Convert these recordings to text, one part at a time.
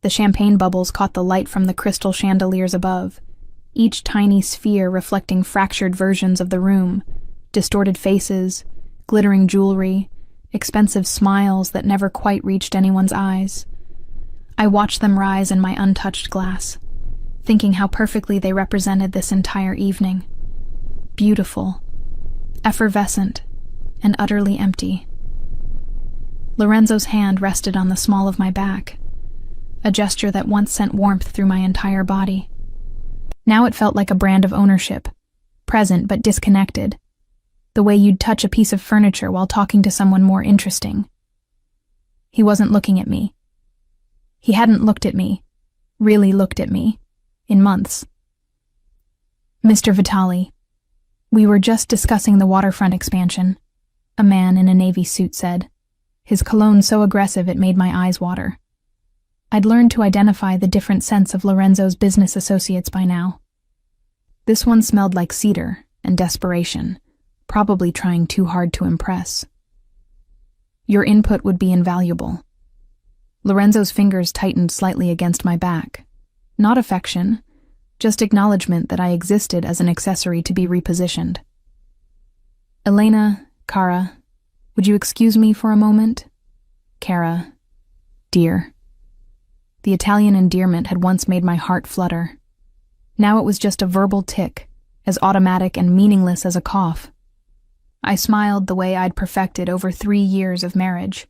The champagne bubbles caught the light from the crystal chandeliers above, each tiny sphere reflecting fractured versions of the room, distorted faces, glittering jewelry, expensive smiles that never quite reached anyone's eyes. I watched them rise in my untouched glass, thinking how perfectly they represented this entire evening. Beautiful, effervescent, and utterly empty. Lorenzo's hand rested on the small of my back, a gesture that once sent warmth through my entire body. Now it felt like a brand of ownership, present but disconnected, the way you'd touch a piece of furniture while talking to someone more interesting. He wasn't looking at me. He hadn't looked at me, really looked at me, in months. Mr. Vitali, we were just discussing the waterfront expansion, a man in a navy suit said, his cologne so aggressive it made my eyes water. I'd learned to identify the different scents of Lorenzo's business associates by now. This one smelled like cedar and desperation, probably trying too hard to impress. Your input would be invaluable. Lorenzo's fingers tightened slightly against my back. Not affection, just acknowledgement that I existed as an accessory to be repositioned. Elena, Cara, would you excuse me for a moment? Cara, dear. The Italian endearment had once made my heart flutter. Now it was just a verbal tick, as automatic and meaningless as a cough. I smiled the way I'd perfected over 3 years of marriage.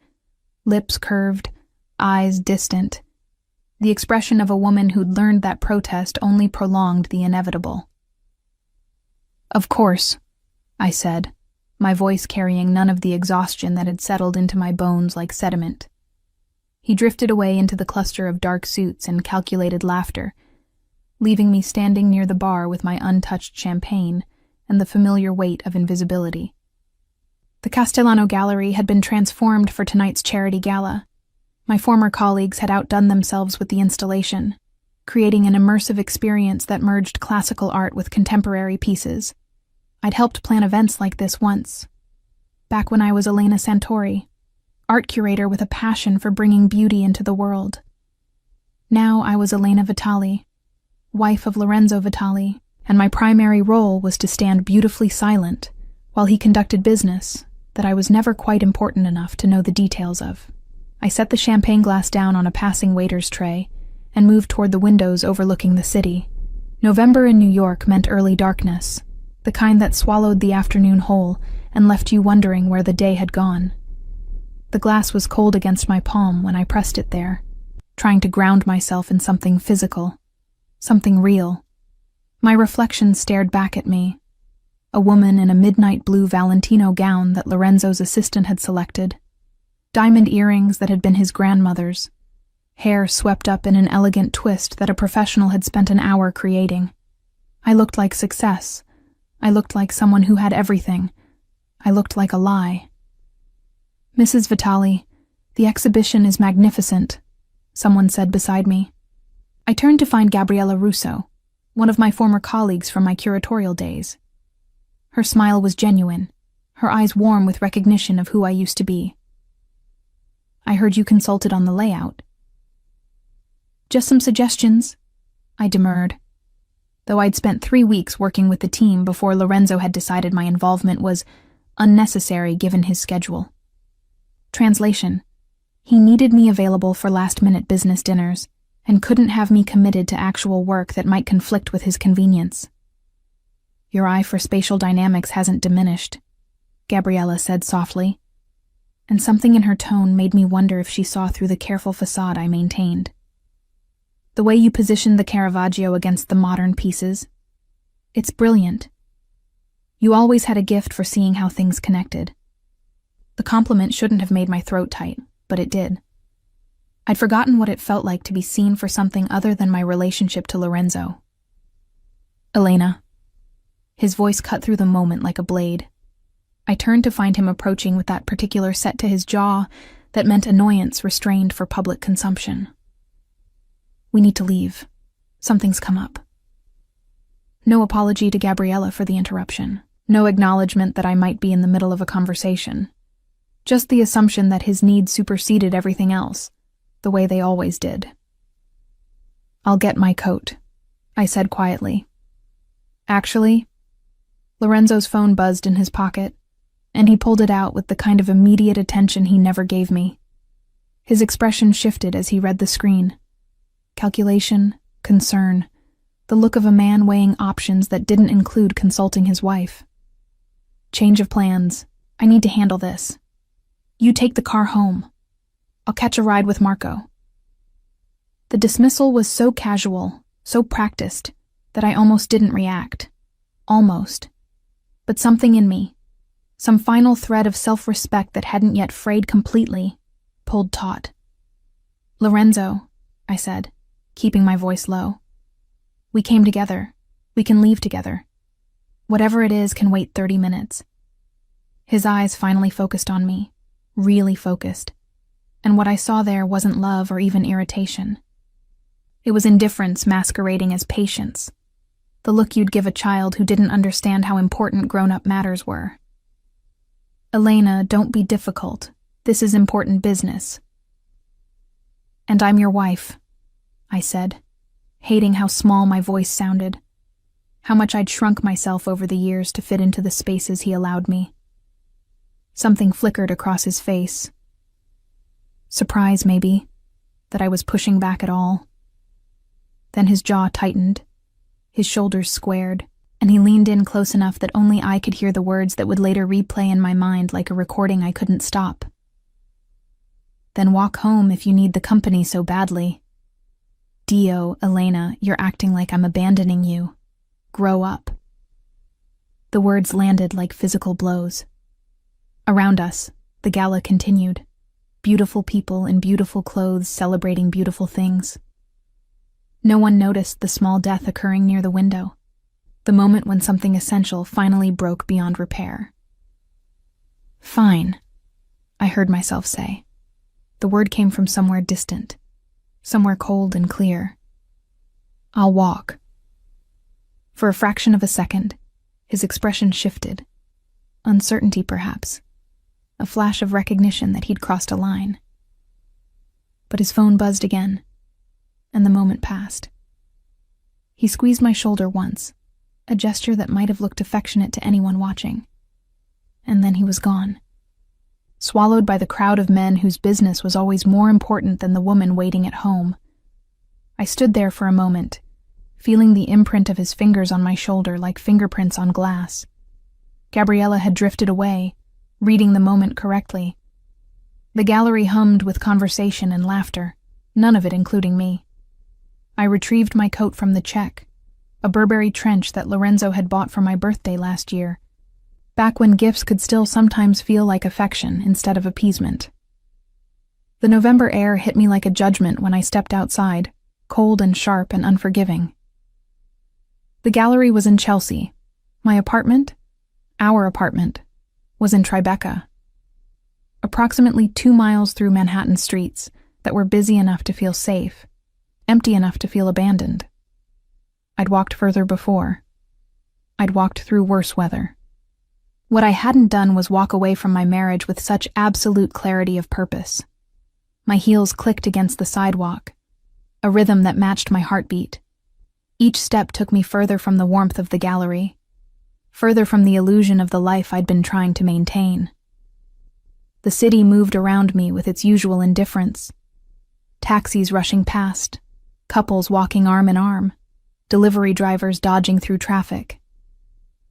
Lips curved, eyes distant. The expression of a woman who'd learned that protest only prolonged the inevitable. Of course, I said, my voice carrying none of the exhaustion that had settled into my bones like sediment. He drifted away into the cluster of dark suits and calculated laughter, leaving me standing near the bar with my untouched champagne and the familiar weight of invisibility. The Castellano Gallery had been transformed for tonight's charity gala. My former colleagues had outdone themselves with the installation, creating an immersive experience that merged classical art with contemporary pieces. I'd helped plan events like this once, back when I was Elena Santori, art curator with a passion for bringing beauty into the world. Now I was Elena Vitali, wife of Lorenzo Vitali, and my primary role was to stand beautifully silent while he conducted business that I was never quite important enough to know the details of. I set the champagne glass down on a passing waiter's tray and moved toward the windows overlooking the city. November in New York meant early darkness, the kind that swallowed the afternoon whole and left you wondering where the day had gone. The glass was cold against my palm when I pressed it there, trying to ground myself in something physical, something real. My reflection stared back at me, a woman in a midnight blue Valentino gown that Lorenzo's assistant had selected, diamond earrings that had been his grandmother's, hair swept up in an elegant twist that a professional had spent an hour creating. I looked like success. I looked like someone who had everything. I looked like a lie. Mrs. Vitali, the exhibition is magnificent, someone said beside me. I turned to find Gabriella Russo, one of my former colleagues from my curatorial days. Her smile was genuine, her eyes warm with recognition of who I used to be. I heard you consulted on the layout. Just some suggestions, I demurred, though I'd spent 3 weeks working with the team before Lorenzo had decided my involvement was unnecessary given his schedule. Translation: he needed me available for last-minute business dinners and couldn't have me committed to actual work that might conflict with his convenience. Your eye for spatial dynamics hasn't diminished, Gabriella said softly, and something in her tone made me wonder if she saw through the careful facade I maintained. The way you positioned the Caravaggio against the modern pieces, it's brilliant. You always had a gift for seeing how things connected. The compliment shouldn't have made my throat tight, but it did. I'd forgotten what it felt like to be seen for something other than my relationship to Lorenzo. Elena. His voice cut through the moment like a blade. I turned to find him approaching with that particular set to his jaw that meant annoyance restrained for public consumption. We need to leave. Something's come up. No apology to Gabriella for the interruption. No acknowledgement that I might be in the middle of a conversation. Just the assumption that his needs superseded everything else, the way they always did. "I'll get my coat," I said quietly. "Actually," Lorenzo's phone buzzed in his pocket, and he pulled it out with the kind of immediate attention he never gave me. His expression shifted as he read the screen. Calculation, concern, the look of a man weighing options that didn't include consulting his wife. "Change of plans. I need to handle this. You take the car home. I'll catch a ride with Marco." The dismissal was so casual, so practiced, that I almost didn't react. Almost. But something in me, some final thread of self-respect that hadn't yet frayed completely, pulled taut. "Lorenzo," I said, keeping my voice low. "We came together. We can leave together. Whatever it is can wait 30 minutes. His eyes finally focused on me, really focused, and what I saw there wasn't love or even irritation. It was indifference masquerading as patience, the look you'd give a child who didn't understand how important grown-up matters were. "Elena, don't be difficult. This is important business." "And I'm your wife," I said, hating how small my voice sounded, how much I'd shrunk myself over the years to fit into the spaces he allowed me. Something flickered across his face. Surprise, maybe, that I was pushing back at all. Then his jaw tightened, his shoulders squared, and he leaned in close enough that only I could hear the words that would later replay in my mind like a recording I couldn't stop. "Then walk home if you need the company so badly. Dio, Elena, you're acting like I'm abandoning you. Grow up." The words landed like physical blows. Around us, the gala continued. Beautiful people in beautiful clothes celebrating beautiful things. No one noticed the small death occurring near the window, the moment when something essential finally broke beyond repair. "Fine," I heard myself say. The word came from somewhere distant, somewhere cold and clear. "I'll walk." For a fraction of a second, his expression shifted. Uncertainty, perhaps. A flash of recognition that he'd crossed a line. But his phone buzzed again, and the moment passed. He squeezed my shoulder once, a gesture that might have looked affectionate to anyone watching. And then he was gone, swallowed by the crowd of men whose business was always more important than the woman waiting at home. I stood there for a moment, feeling the imprint of his fingers on my shoulder like fingerprints on glass. Gabriella had drifted away, reading the moment correctly. The gallery hummed with conversation and laughter, none of it including me. I retrieved my coat from the check, a Burberry trench that Lorenzo had bought for my birthday last year, back when gifts could still sometimes feel like affection instead of appeasement. The November air hit me like a judgment when I stepped outside, cold and sharp and unforgiving. The gallery was in Chelsea. My apartment, our apartment, was in Tribeca. Approximately 2 miles through Manhattan streets that were busy enough to feel safe, empty enough to feel abandoned. I'd walked further before. I'd walked through worse weather. What I hadn't done was walk away from my marriage with such absolute clarity of purpose. My heels clicked against the sidewalk, a rhythm that matched my heartbeat. Each step took me further from the warmth of the gallery, further from the illusion of the life I'd been trying to maintain. The city moved around me with its usual indifference. Taxis rushing past, couples walking arm in arm, delivery drivers dodging through traffic.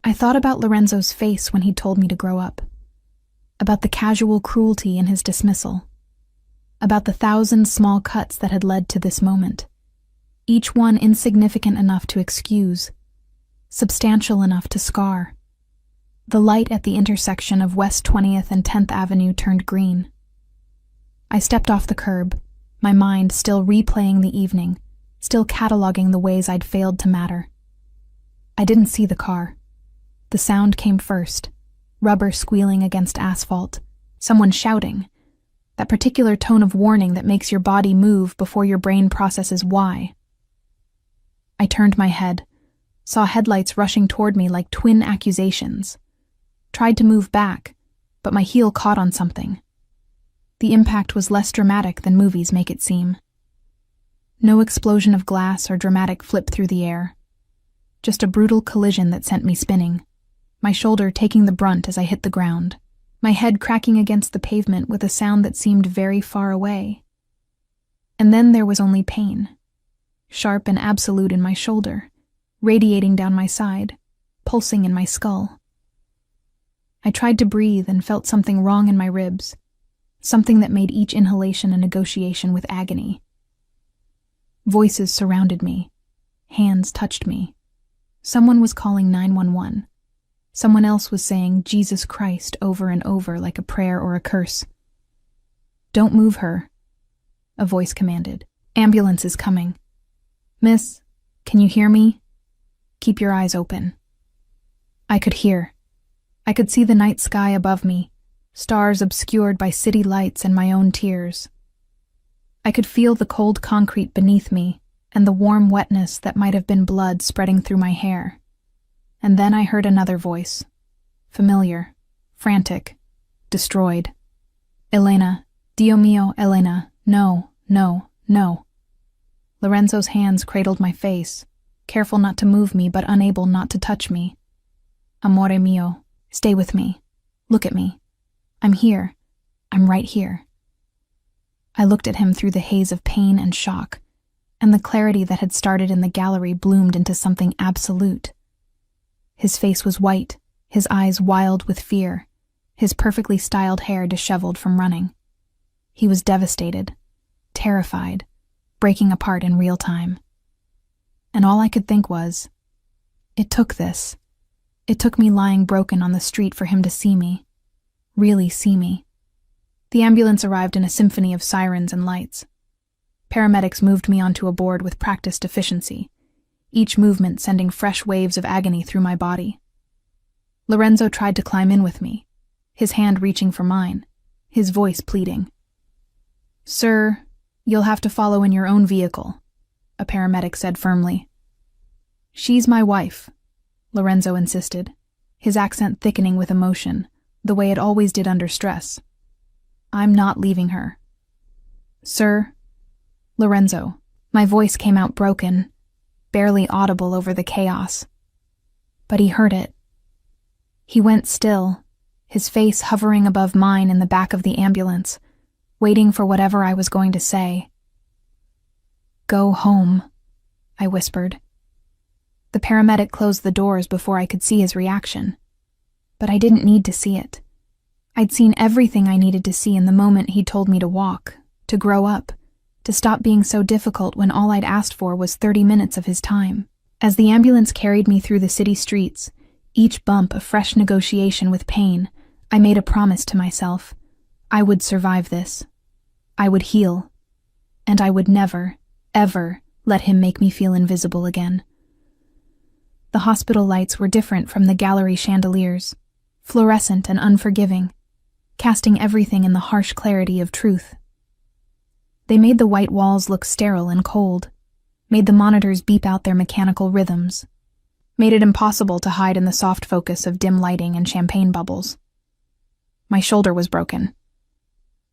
I thought about Lorenzo's face when he told me to grow up, about the casual cruelty in his dismissal, about the 1,000 small cuts that had led to this moment, each one insignificant enough to excuse, substantial enough to scar. The light at the intersection of West 20th and 10th Avenue turned green. I stepped off the curb, my mind still replaying the evening, still cataloging the ways I'd failed to matter. I didn't see the car. The sound came first, rubber squealing against asphalt, someone shouting, that particular tone of warning that makes your body move before your brain processes why. I turned my head, saw headlights rushing toward me like twin accusations. Tried to move back, but my heel caught on something. The impact was less dramatic than movies make it seem. No explosion of glass or dramatic flip through the air. Just a brutal collision that sent me spinning, my shoulder taking the brunt as I hit the ground, my head cracking against the pavement with a sound that seemed very far away. And then there was only pain, sharp and absolute in my shoulder, radiating down my side, pulsing in my skull. I tried to breathe and felt something wrong in my ribs, something that made each inhalation a negotiation with agony. Voices surrounded me. Hands touched me. Someone was calling 911. Someone else was saying Jesus Christ over and over like a prayer or a curse. "Don't move her," a voice commanded. "Ambulance is coming." "Miss, can you hear me? Keep your eyes open." I could hear. I could see the night sky above me, stars obscured by city lights and my own tears. I could feel the cold concrete beneath me and the warm wetness that might have been blood spreading through my hair. And then I heard another voice. Familiar, frantic, destroyed. "Elena, Dio mio, Elena, no, no, no." Lorenzo's hands cradled my face, careful not to move me but unable not to touch me. "Amore mio, stay with me. Look at me. I'm here. I'm right here." I looked at him through the haze of pain and shock, and the clarity that had started in the gallery bloomed into something absolute. His face was white, his eyes wild with fear, his perfectly styled hair disheveled from running. He was devastated, terrified, breaking apart in real time. And all I could think was, it took this. It took me lying broken on the street for him to see me, really see me. The ambulance arrived in a symphony of sirens and lights. Paramedics moved me onto a board with practiced efficiency, each movement sending fresh waves of agony through my body. Lorenzo tried to climb in with me, his hand reaching for mine, his voice pleading. "Sir, you'll have to follow in your own vehicle," a paramedic said firmly. "She's my wife," Lorenzo insisted, his accent thickening with emotion, the way it always did under stress. "I'm not leaving her." "Sir," Lorenzo, my voice came out broken, barely audible over the chaos. But he heard it. He went still, his face hovering above mine in the back of the ambulance, waiting for whatever I was going to say. "Go home," I whispered. The paramedic closed the doors before I could see his reaction. But I didn't need to see it. I'd seen everything I needed to see in the moment he told me to walk, to grow up, to stop being so difficult when all I'd asked for was 30 minutes of his time. As the ambulance carried me through the city streets, each bump a fresh negotiation with pain, I made a promise to myself. I would survive this. I would heal. And I would never, ever let him make me feel invisible again. The hospital lights were different from the gallery chandeliers, fluorescent and unforgiving, casting everything in the harsh clarity of truth. They made the white walls look sterile and cold, made the monitors beep out their mechanical rhythms, made it impossible to hide in the soft focus of dim lighting and champagne bubbles. My shoulder was broken.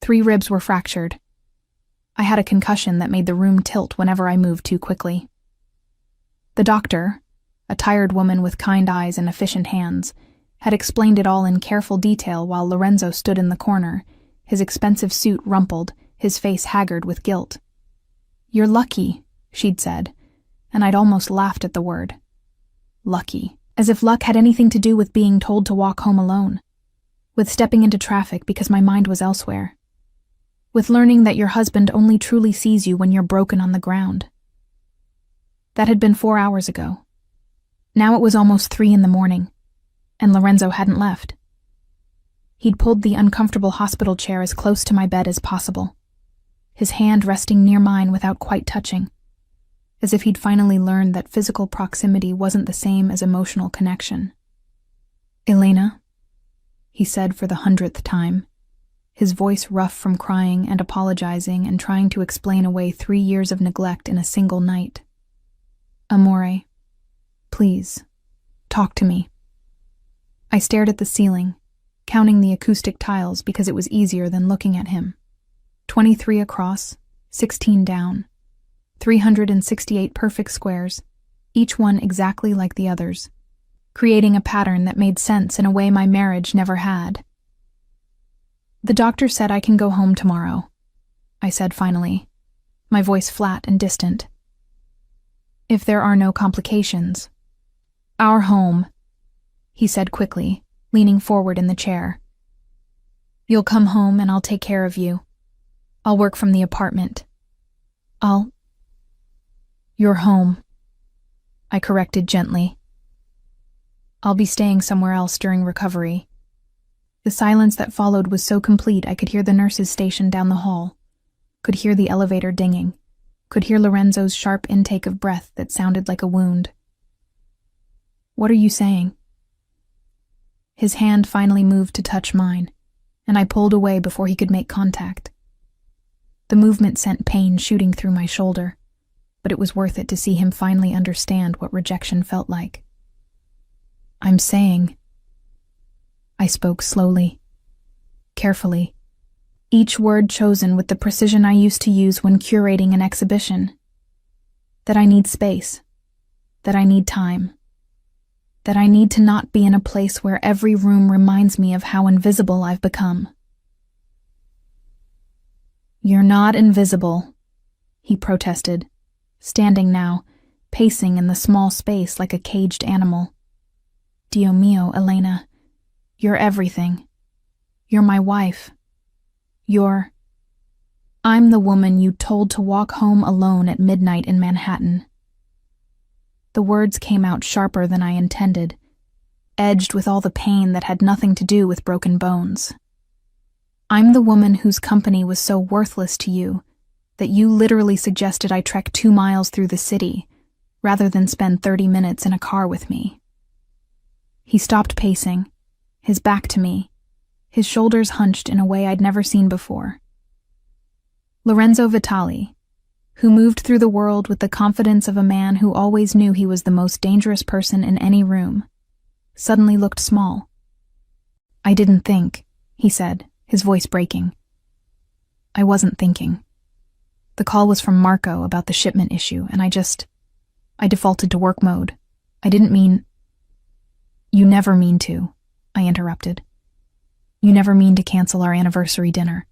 3 ribs were fractured. I had a concussion that made the room tilt whenever I moved too quickly. The doctor, a tired woman with kind eyes and efficient hands, had explained it all in careful detail while Lorenzo stood in the corner, his expensive suit rumpled, his face haggard with guilt. "You're lucky," she'd said, and I'd almost laughed at the word. Lucky. As if luck had anything to do with being told to walk home alone. With stepping into traffic because my mind was elsewhere. With learning that your husband only truly sees you when you're broken on the ground. That had been 4 hours ago. Now it was almost 3 in the morning, and Lorenzo hadn't left. He'd pulled the uncomfortable hospital chair as close to my bed as possible, his hand resting near mine without quite touching, as if he'd finally learned that physical proximity wasn't the same as emotional connection. "Elena," he said for the 100th time, his voice rough from crying and apologizing and trying to explain away 3 years of neglect in a single night. "Amore, please, talk to me." I stared at the ceiling, counting the acoustic tiles because it was easier than looking at him. 23 across, 16 down, 368 perfect squares, each one exactly like the others, creating a pattern that made sense in a way my marriage never had. "The doctor said I can go home tomorrow," I said finally, my voice flat and distant. "If there are no complications." "Our home," he said quickly, leaning forward in the chair. "You'll come home and I'll take care of you. I'll work from the apartment. You're home," I corrected gently. "I'll be staying somewhere else during recovery." The silence that followed was so complete I could hear the nurses stationed down the hall, could hear the elevator dinging, could hear Lorenzo's sharp intake of breath that sounded like a wound. "What are you saying?" His hand finally moved to touch mine, and I pulled away before he could make contact. The movement sent pain shooting through my shoulder, but it was worth it to see him finally understand what rejection felt like. "I'm saying," I spoke slowly, carefully, each word chosen with the precision I used to use when curating an exhibition, "that I need space, that I need time, that I need to not be in a place where every room reminds me of how invisible I've become." "You're not invisible," he protested, standing now, pacing in the small space like a caged animal. "Dio mio, Elena, you're everything. You're my wife. I'm the woman you told to walk home alone at midnight in Manhattan." The words came out sharper than I intended, edged with all the pain that had nothing to do with broken bones. "I'm the woman whose company was so worthless to you that you literally suggested I trek 2 miles through the city rather than spend 30 minutes in a car with me." He stopped pacing, his back to me, his shoulders hunched in a way I'd never seen before. Lorenzo Vitali, who moved through the world with the confidence of a man who always knew he was the most dangerous person in any room, suddenly looked small. "I didn't think," he said, his voice breaking. "I wasn't thinking. The call was from Marco about the shipment issue, and I defaulted to work mode. I didn't mean—" "You never mean to," I interrupted. "You never mean to cancel our anniversary dinner.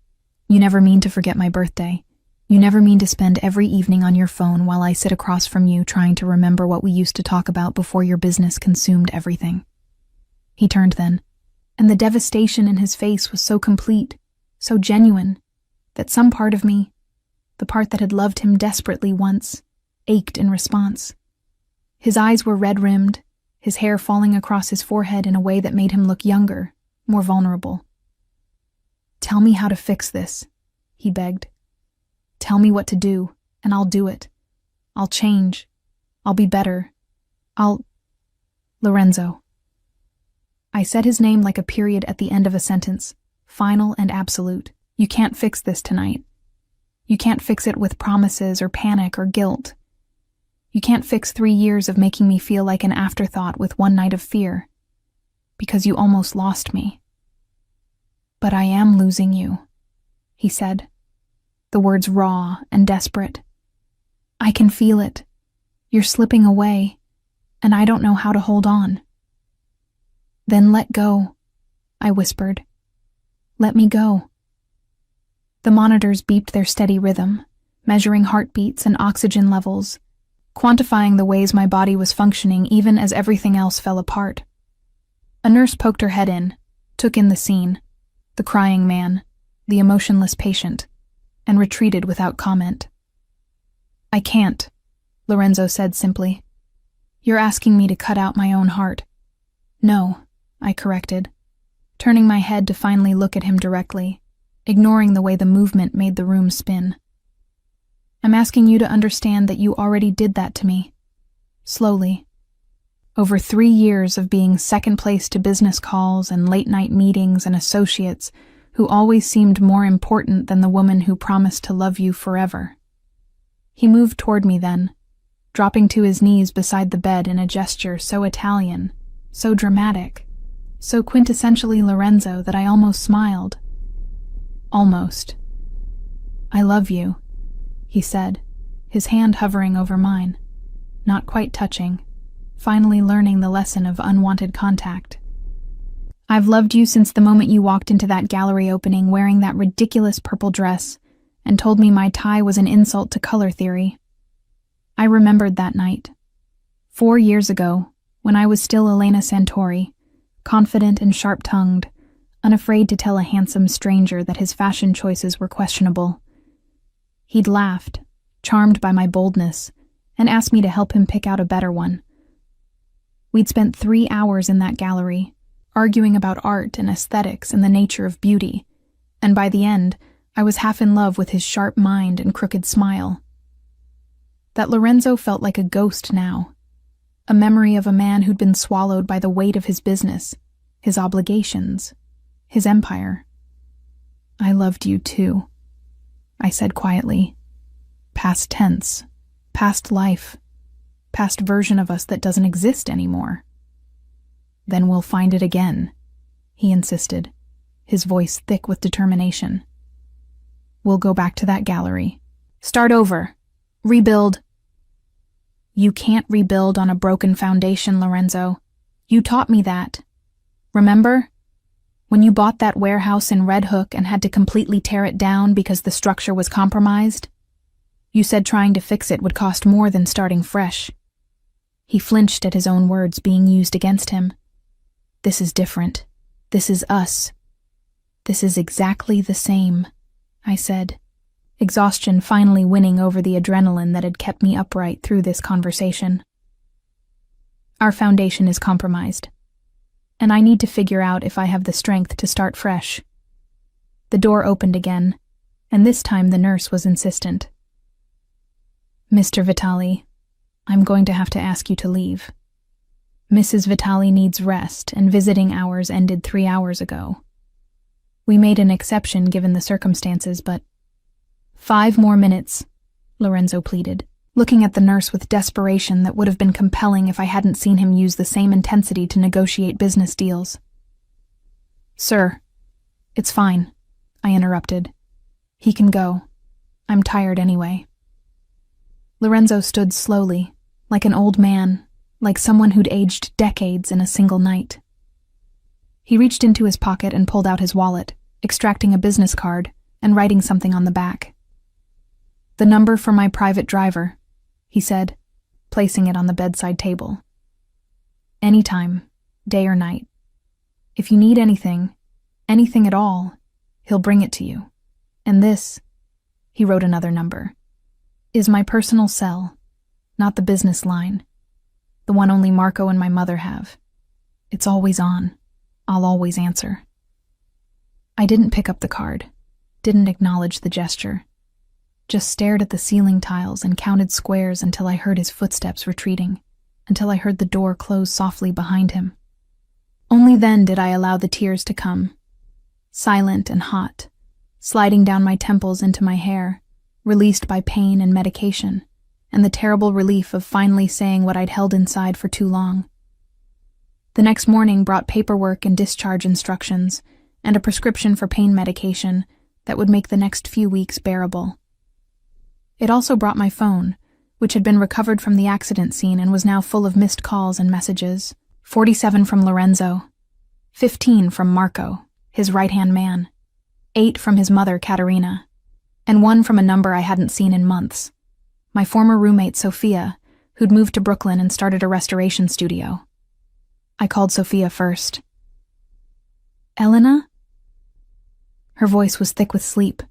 You never mean to forget my birthday. You never mean to spend every evening on your phone while I sit across from you trying to remember what we used to talk about before your business consumed everything." He turned then, and the devastation in his face was so complete, so genuine, that some part of me, the part that had loved him desperately once, ached in response. His eyes were red-rimmed, his hair falling across his forehead in a way that made him look younger, more vulnerable. "Tell me how to fix this," he begged. "Tell me what to do, and I'll do it. I'll change. I'll be better. Lorenzo." I said his name like a period at the end of a sentence, final and absolute. "You can't fix this tonight. You can't fix it with promises or panic or guilt. You can't fix 3 years of making me feel like an afterthought with 1 night of fear, because you almost lost me." "But I am losing you," he said, the words raw and desperate. "I can feel it. You're slipping away, and I don't know how to hold on." "Then let go," I whispered. "Let me go." The monitors beeped their steady rhythm, measuring heartbeats and oxygen levels, quantifying the ways my body was functioning even as everything else fell apart. A nurse poked her head in, took in the scene, the crying man, the emotionless patient, and retreated without comment. "I can't," Lorenzo said simply. "You're asking me to cut out my own heart." "No," I corrected, turning my head to finally look at him directly, ignoring the way the movement made the room spin. "I'm asking you to understand that you already did that to me. Slowly. Over 3 years of being second place to business calls and late-night meetings and associates who always seemed more important than the woman who promised to love you forever." He moved toward me then, dropping to his knees beside the bed in a gesture so Italian, so dramatic, so quintessentially Lorenzo that I almost smiled. "Almost. I love you," he said, his hand hovering over mine, not quite touching, finally learning the lesson of unwanted contact. I've loved you since the moment you walked into that gallery opening wearing that ridiculous purple dress and told me my tie was an insult to color theory. I remembered that night. 4 years ago, when I was still Elena Santori, confident and sharp-tongued, unafraid to tell a handsome stranger that his fashion choices were questionable. He'd laughed, charmed by my boldness, and asked me to help him pick out a better one. We'd spent 3 hours in that gallery, arguing about art and aesthetics and the nature of beauty, and by the end, I was half in love with his sharp mind and crooked smile. That Lorenzo felt like a ghost now, a memory of a man who'd been swallowed by the weight of his business, his obligations, his empire. I loved you too, I said quietly. Past tense, past life, past version of us that doesn't exist anymore. Then we'll find it again, he insisted, his voice thick with determination. We'll go back to that gallery. Start over. Rebuild. You can't rebuild on a broken foundation, Lorenzo. You taught me that. Remember? When you bought that warehouse in Red Hook and had to completely tear it down because the structure was compromised? You said trying to fix it would cost more than starting fresh. He flinched at his own words being used against him. This is different. This is us. This is exactly the same, I said, exhaustion finally winning over the adrenaline that had kept me upright through this conversation. Our foundation is compromised, and I need to figure out if I have the strength to start fresh. The door opened again, and this time the nurse was insistent. Mr. Vitali, I'm going to have to ask you to leave. Mrs. Vitali needs rest, and visiting hours ended 3 hours ago. We made an exception given the circumstances, but 5 more minutes, Lorenzo pleaded, looking at the nurse with desperation that would have been compelling if I hadn't seen him use the same intensity to negotiate business deals. Sir, it's fine, I interrupted. He can go. I'm tired anyway. Lorenzo stood slowly, like an old man, like someone who'd aged decades in a single night. He reached into his pocket and pulled out his wallet, extracting a business card and writing something on the back. The number for my private driver, he said, placing it on the bedside table. Anytime, day or night. If you need anything at all, he'll bring it to you. And this, he wrote another number, is my personal cell, not the business line, the one only Marco and my mother have. It's always on. I'll always answer. I didn't pick up the card, didn't acknowledge the gesture, just stared at the ceiling tiles and counted squares until I heard his footsteps retreating, until I heard the door close softly behind him. Only then did I allow the tears to come, silent and hot, sliding down my temples into my hair, released by pain and medication, and the terrible relief of finally saying what I'd held inside for too long. The next morning brought paperwork and discharge instructions, and a prescription for pain medication that would make the next few weeks bearable. It also brought my phone, which had been recovered from the accident scene and was now full of missed calls and messages. 47 from Lorenzo, 15 from Marco, his right-hand man, 8 from his mother, Caterina, and 1 from a number I hadn't seen in months. My former roommate, Sophia, who'd moved to Brooklyn and started a restoration studio. I called Sophia first. Elena? Her voice was thick with sleep,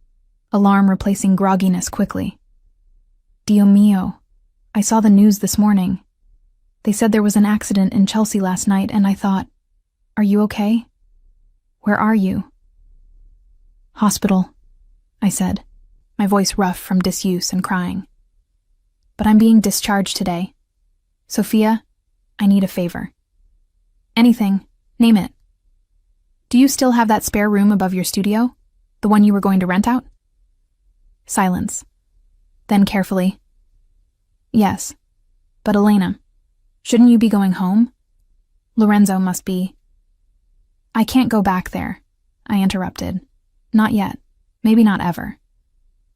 alarm replacing grogginess quickly. Dio mio, I saw the news this morning. They said there was an accident in Chelsea last night, and I thought, are you okay? Where are you? Hospital, I said, my voice rough from disuse and crying. But I'm being discharged today. Sophia, I need a favor. Anything, name it. Do you still have that spare room above your studio? The one you were going to rent out? Silence. Then carefully. Yes, but Elena, shouldn't you be going home? Lorenzo must be. I can't go back there, I interrupted. Not yet. Maybe not ever.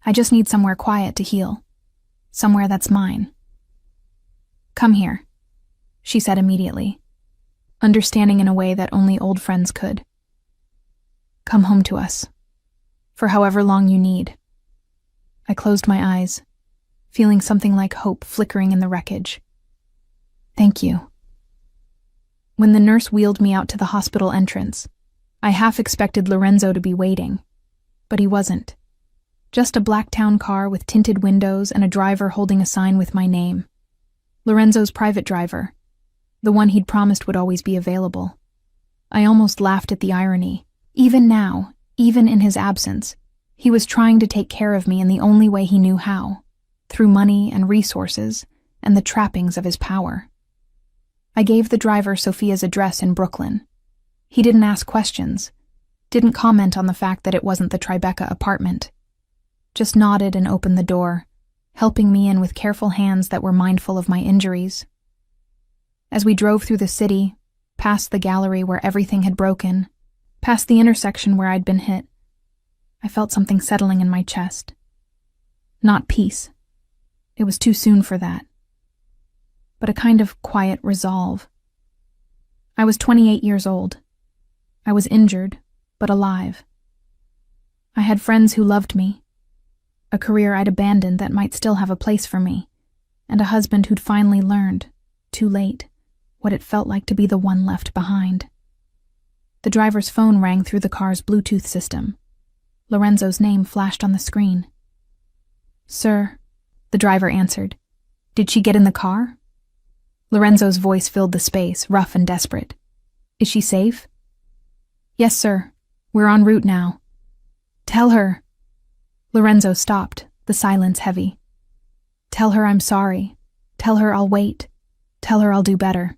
I just need somewhere quiet to heal. somewhere that's mine. Come here, she said immediately, understanding in a way that only old friends could. Come home to us, for however long you need. I closed my eyes, feeling something like hope flickering in the wreckage. Thank you. When the nurse wheeled me out to the hospital entrance, I half expected Lorenzo to be waiting, but he wasn't. Just a black town car with tinted windows and a driver holding a sign with my name. Lorenzo's private driver, the one he'd promised would always be available. I almost laughed at the irony. Even now, even in his absence, he was trying to take care of me in the only way he knew how, through money and resources and the trappings of his power. I gave the driver Sophia's address in Brooklyn. He didn't ask questions, didn't comment on the fact that it wasn't the Tribeca apartment. Just nodded and opened the door, helping me in with careful hands that were mindful of my injuries. As we drove through the city, past the gallery where everything had broken, past the intersection where I'd been hit, I felt something settling in my chest. Not peace. It was too soon for that. But a kind of quiet resolve. I was 28 years old. I was injured, but alive. I had friends who loved me, a career I'd abandoned that might still have a place for me, and a husband who'd finally learned, too late, what it felt like to be the one left behind. The driver's phone rang through the car's Bluetooth system. Lorenzo's name flashed on the screen. Sir, the driver answered. Did she get in the car? Lorenzo's voice filled the space, rough and desperate. Is she safe? Yes, sir. We're en route now. Tell her. Lorenzo stopped, the silence heavy. Tell her I'm sorry. Tell her I'll wait. Tell her I'll do better.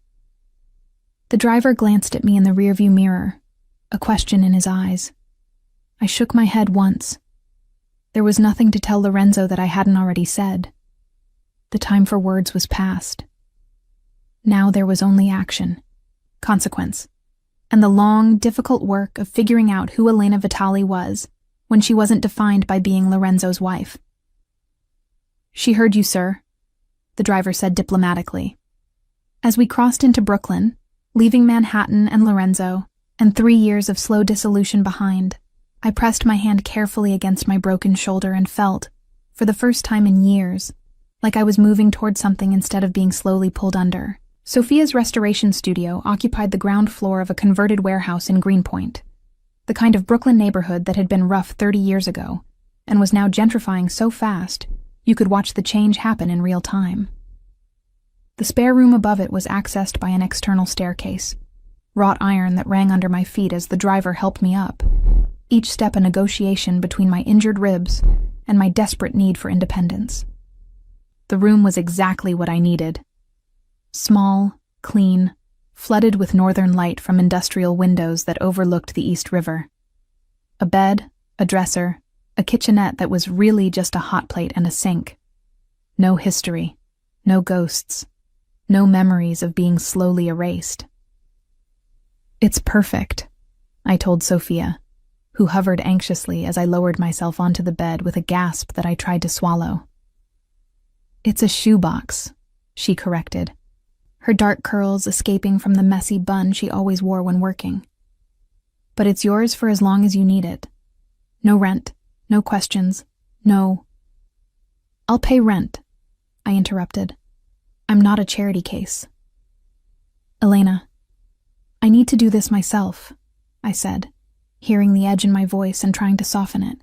The driver glanced at me in the rearview mirror, a question in his eyes. I shook my head once. There was nothing to tell Lorenzo that I hadn't already said. The time for words was past. Now there was only action, consequence, and the long, difficult work of figuring out who Elena Vitali was when she wasn't defined by being Lorenzo's wife. She heard you, sir, the driver said diplomatically. As we crossed into Brooklyn, leaving Manhattan and Lorenzo, and 3 years of slow dissolution behind, I pressed my hand carefully against my broken shoulder and felt, for the first time in years, like I was moving toward something instead of being slowly pulled under. Sophia's restoration studio occupied the ground floor of a converted warehouse in Greenpoint, the kind of Brooklyn neighborhood that had been rough 30 years ago, and was now gentrifying so fast you could watch the change happen in real time. The spare room above it was accessed by an external staircase, wrought iron that rang under my feet as the driver helped me up, each step a negotiation between my injured ribs and my desperate need for independence. The room was exactly what I needed. Small, clean, flooded with northern light from industrial windows that overlooked the East River. A bed, a dresser, a kitchenette that was really just a hot plate and a sink. No history, no ghosts, no memories of being slowly erased. It's perfect, I told Sophia, who hovered anxiously as I lowered myself onto the bed with a gasp that I tried to swallow. It's a shoebox, she corrected, her dark curls escaping from the messy bun she always wore when working. But it's yours for as long as you need it. No rent, no questions, no... I'll pay rent, I interrupted. I'm not a charity case. Elena, I need to do this myself, I said, hearing the edge in my voice and trying to soften it.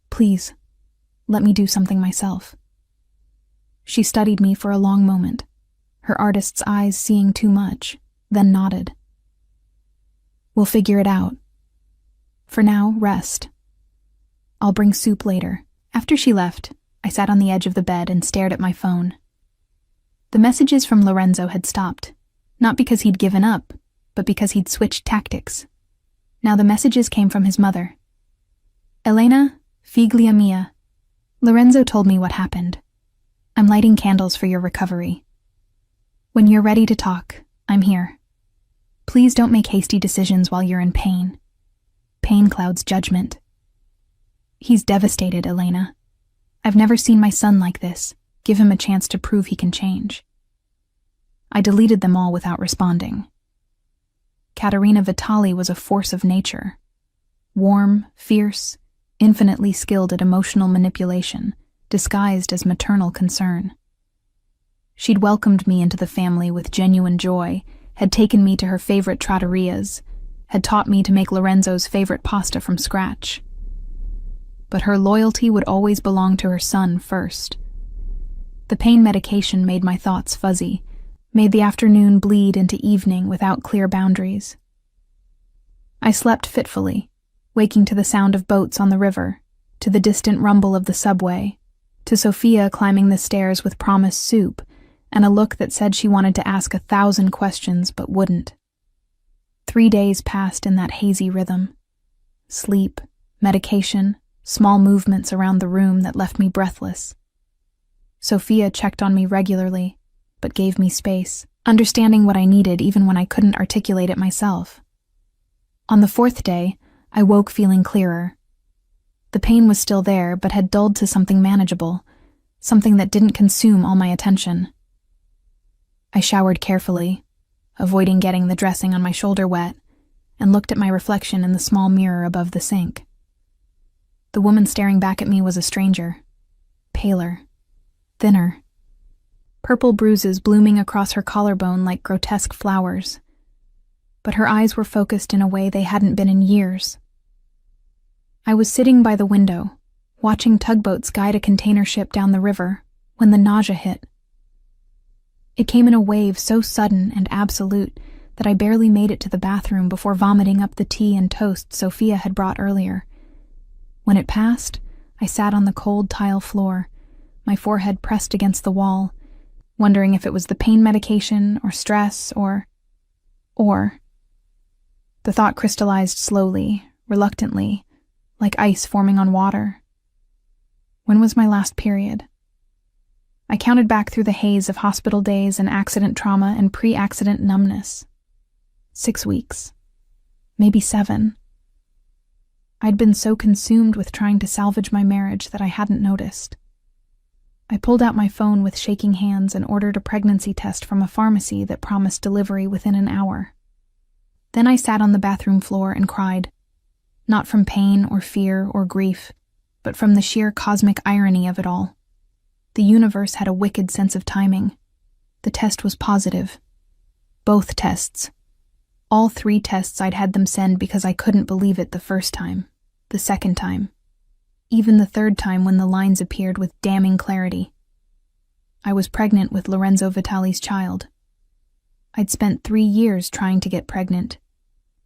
Please, let me do something myself. She studied me for a long moment, her artist's eyes seeing too much, then nodded. We'll figure it out. For now, rest. I'll bring soup later. After she left, I sat on the edge of the bed and stared at my phone. The messages from Lorenzo had stopped, not because he'd given up, but because he'd switched tactics. Now the messages came from his mother. Elena, figlia mia. Lorenzo told me what happened. I'm lighting candles for your recovery. When you're ready to talk, I'm here. Please don't make hasty decisions while you're in pain. Pain clouds judgment. He's devastated, Elena. I've never seen my son like this. give him a chance to prove he can change. I deleted them all without responding. Katerina Vitali was a force of nature. Warm, fierce, infinitely skilled at emotional manipulation, disguised as maternal concern. She'd welcomed me into the family with genuine joy, had taken me to her favorite trattorias, had taught me to make Lorenzo's favorite pasta from scratch. But her loyalty would always belong to her son first. The pain medication made my thoughts fuzzy, made the afternoon bleed into evening without clear boundaries. I slept fitfully, waking to the sound of boats on the river, to the distant rumble of the subway, to Sophia climbing the stairs with promised soup, and a look that said she wanted to ask 1,000 questions but wouldn't. 3 days passed in that hazy rhythm. Sleep, medication, small movements around the room that left me breathless. Sophia checked on me regularly, but gave me space, understanding what I needed even when I couldn't articulate it myself. On the 4th day, I woke feeling clearer. The pain was still there, but had dulled to something manageable, something that didn't consume all my attention. I showered carefully, avoiding getting the dressing on my shoulder wet, and looked at my reflection in the small mirror above the sink. The woman staring back at me was a stranger, paler, thinner. Purple bruises blooming across her collarbone like grotesque flowers. But her eyes were focused in a way they hadn't been in years. I was sitting by the window, watching tugboats guide a container ship down the river, when the nausea hit. It came in a wave so sudden and absolute that I barely made it to the bathroom before vomiting up the tea and toast Sophia had brought earlier. When it passed, I sat on the cold tile floor, my forehead pressed against the wall, wondering if it was the pain medication or stress or... The thought crystallized slowly, reluctantly, like ice forming on water. When was my last period? I counted back through the haze of hospital days and accident trauma and pre-accident numbness. 6 weeks. Maybe 7. I'd been so consumed with trying to salvage my marriage that I hadn't noticed. I pulled out my phone with shaking hands and ordered a pregnancy test from a pharmacy that promised delivery within an hour. Then I sat on the bathroom floor and cried, not from pain or fear or grief, but from the sheer cosmic irony of it all. The universe had a wicked sense of timing. The test was positive. Both tests. All 3 tests I'd had them send because I couldn't believe it the first time, the second time, even the 3rd time when the lines appeared with damning clarity. I was pregnant with Lorenzo Vitali's child. I'd spent 3 years trying to get pregnant,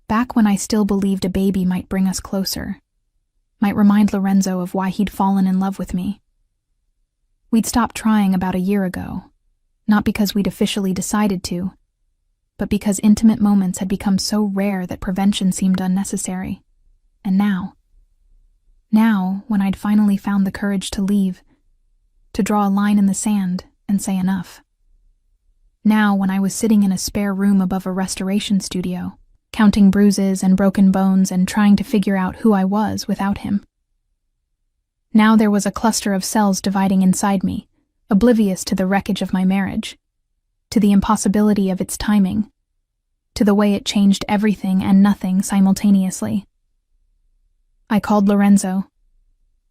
back when I still believed a baby might bring us closer, might remind Lorenzo of why he'd fallen in love with me. We'd stopped trying about a year ago, not because we'd officially decided to, but because intimate moments had become so rare that prevention seemed unnecessary. And now, when I'd finally found the courage to leave, to draw a line in the sand and say enough. Now, when I was sitting in a spare room above a restoration studio, counting bruises and broken bones and trying to figure out who I was without him. Now there was a cluster of cells dividing inside me, oblivious to the wreckage of my marriage, to the impossibility of its timing, to the way it changed everything and nothing simultaneously. I called Lorenzo,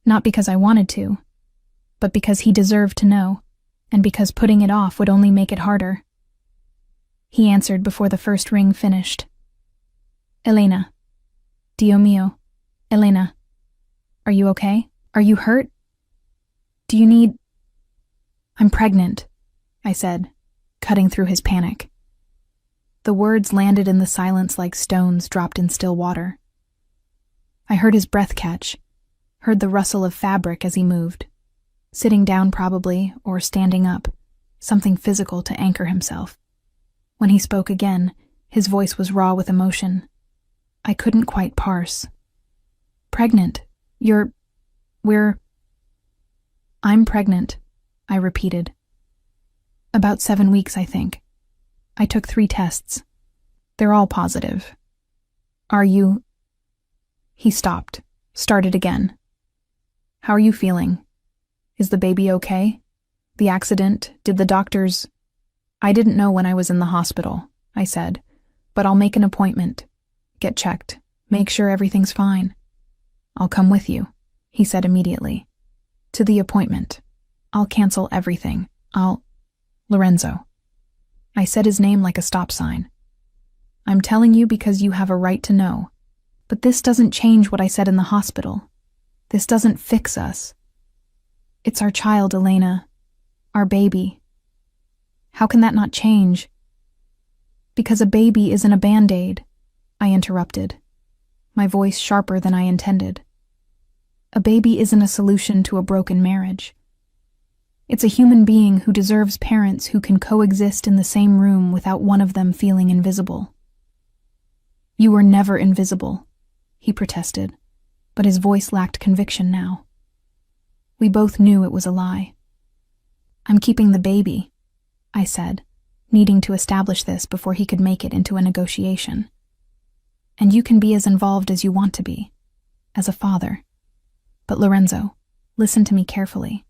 not because I wanted to, but because he deserved to know, and because putting it off would only make it harder. He answered before the first ring finished. Elena. Dio mio. Elena. Are you okay? Are you hurt? Do you need... I'm pregnant, I said, cutting through his panic. The words landed in the silence like stones dropped in still water. I heard his breath catch, heard the rustle of fabric as he moved, sitting down probably, or standing up, something physical to anchor himself. When he spoke again, his voice was raw with emotion. I couldn't quite parse. Pregnant? I'm pregnant, I repeated. About 7 weeks, I think. I took 3 tests. They're all positive. Are you... He stopped, started again. How are you feeling? Is the baby okay? The accident? Did the doctors— I didn't know when I was in the hospital, I said, but I'll make an appointment. Get checked. Make sure everything's fine. I'll come with you, he said immediately. To the appointment. I'll cancel everything. Lorenzo. I said his name like a stop sign. I'm telling you because you have a right to know. But this doesn't change what I said in the hospital. This doesn't fix us. It's our child, Elena. Our baby. How can that not change? Because a baby isn't a Band-Aid, I interrupted, my voice sharper than I intended. A baby isn't a solution to a broken marriage. It's a human being who deserves parents who can coexist in the same room without one of them feeling invisible. You were never invisible, he protested, but his voice lacked conviction now. We both knew it was a lie. I'm keeping the baby, I said, needing to establish this before he could make it into a negotiation. And you can be as involved as you want to be, as a father. But Lorenzo, listen to me carefully.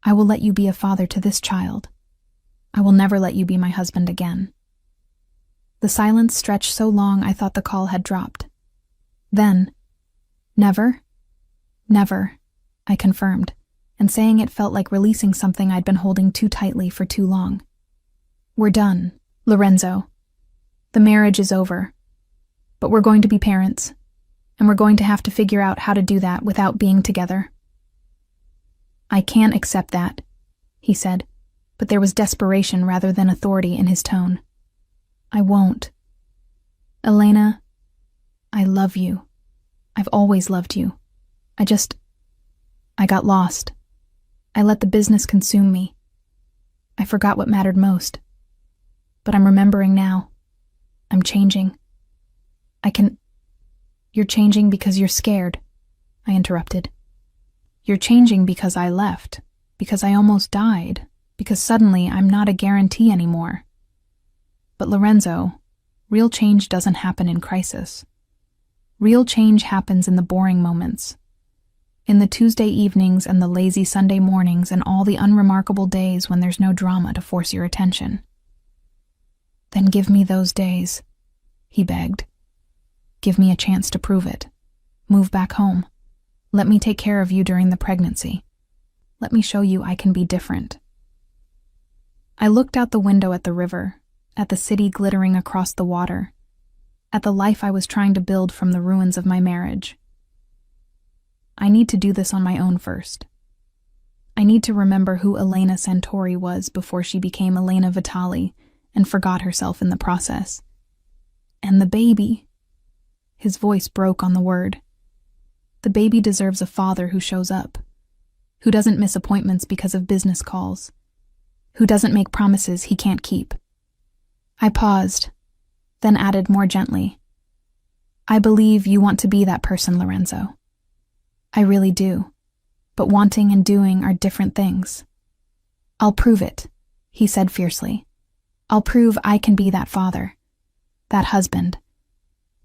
I will let you be a father to this child. I will never let you be my husband again. The silence stretched so long I thought the call had dropped. Then, never? Never, I confirmed, and saying it felt like releasing something I'd been holding too tightly for too long. We're done, Lorenzo. The marriage is over. But we're going to be parents, and we're going to have to figure out how to do that without being together. I can't accept that, he said, but there was desperation rather than authority in his tone. I won't. Elena, I love you. I've always loved you. I got lost. I let the business consume me. I forgot what mattered most. But I'm remembering now. I'm changing. You're changing because you're scared, I interrupted. You're changing because I left, because I almost died, because suddenly I'm not a guarantee anymore. But Lorenzo, real change doesn't happen in crisis. Real change happens in the boring moments. In the Tuesday evenings and the lazy Sunday mornings and all the unremarkable days when there's no drama to force your attention. Then give me those days, he begged. Give me a chance to prove it. Move back home. Let me take care of you during the pregnancy. Let me show you I can be different. I looked out the window at the river, at the city glittering across the water, at the life I was trying to build from the ruins of my marriage. I need to do this on my own first. I need to remember who Elena Santori was before she became Elena Vitali and forgot herself in the process. And the baby. His voice broke on the word. The baby deserves a father who shows up, who doesn't miss appointments because of business calls, who doesn't make promises he can't keep. I paused, then added more gently, I believe you want to be that person, Lorenzo. I really do, but wanting and doing are different things. I'll prove it, he said fiercely. I'll prove I can be that father, that husband,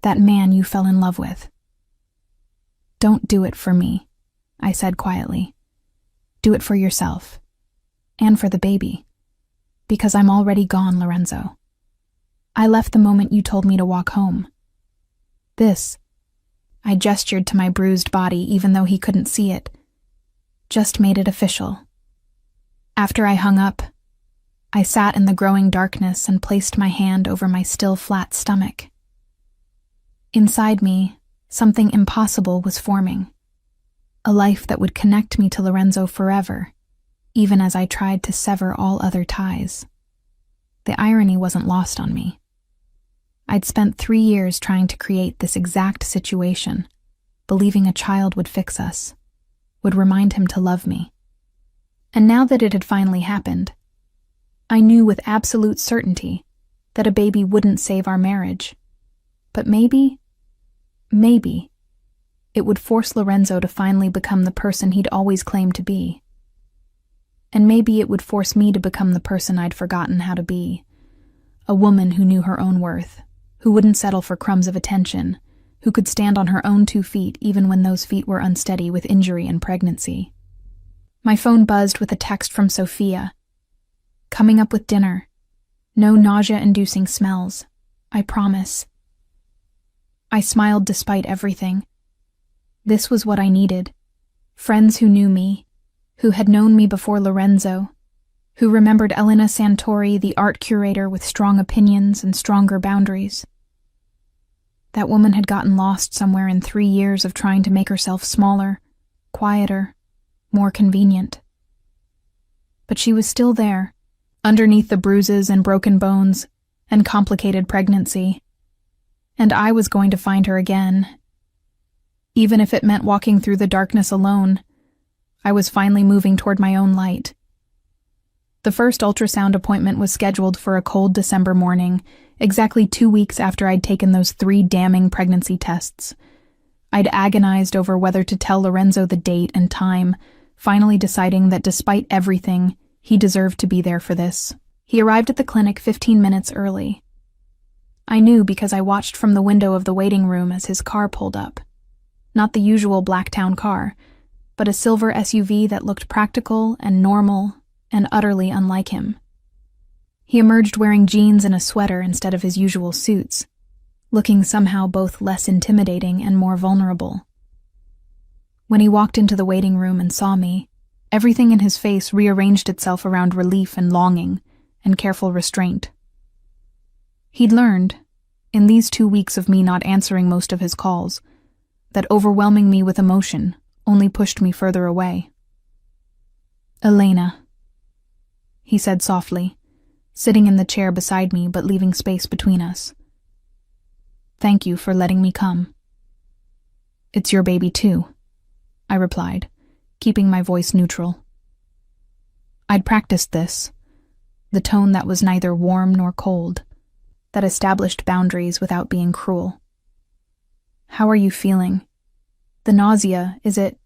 that man you fell in love with. Don't do it for me, I said quietly. Do it for yourself, and for the baby, because I'm already gone, Lorenzo. I left the moment you told me to walk home. This, I gestured to my bruised body even though he couldn't see it, just made it official. After I hung up, I sat in the growing darkness and placed my hand over my still flat stomach. Inside me, something impossible was forming. A life that would connect me to Lorenzo forever, even as I tried to sever all other ties. The irony wasn't lost on me. I'd spent 3 years trying to create this exact situation, believing a child would fix us, would remind him to love me. And now that it had finally happened, I knew with absolute certainty that a baby wouldn't save our marriage. But maybe, it would force Lorenzo to finally become the person he'd always claimed to be. And maybe it would force me to become the person I'd forgotten how to be. A woman who knew her own worth, who wouldn't settle for crumbs of attention, who could stand on her own 2 feet even when those feet were unsteady with injury and pregnancy. My phone buzzed with a text from Sophia. Coming up with dinner. No nausea-inducing smells. I promise. I smiled despite everything. This was what I needed. Friends who knew me, who had known me before Lorenzo, who remembered Elena Santori, the art curator with strong opinions and stronger boundaries. That woman had gotten lost somewhere in 3 years of trying to make herself smaller, quieter, more convenient. But she was still there, underneath the bruises and broken bones and complicated pregnancy. And I was going to find her again. Even if it meant walking through the darkness alone, I was finally moving toward my own light. The first ultrasound appointment was scheduled for a cold December morning, exactly 2 weeks after I'd taken those 3 damning pregnancy tests. I'd agonized over whether to tell Lorenzo the date and time, finally deciding that despite everything, he deserved to be there for this. He arrived at the clinic 15 minutes early. I knew because I watched from the window of the waiting room as his car pulled up. Not the usual Blacktown car, but a silver SUV that looked practical and normal and utterly unlike him. He emerged wearing jeans and a sweater instead of his usual suits, looking somehow both less intimidating and more vulnerable. When he walked into the waiting room and saw me, everything in his face rearranged itself around relief and longing and careful restraint. He'd learned, in these 2 weeks of me not answering most of his calls, that overwhelming me with emotion only pushed me further away. "Elena," he said softly, sitting in the chair beside me but leaving space between us. "Thank you for letting me come." "It's your baby too," I replied, keeping my voice neutral. I'd practiced this, the tone that was neither warm nor cold, that established boundaries without being cruel. "How are you feeling? The nausea, is it—"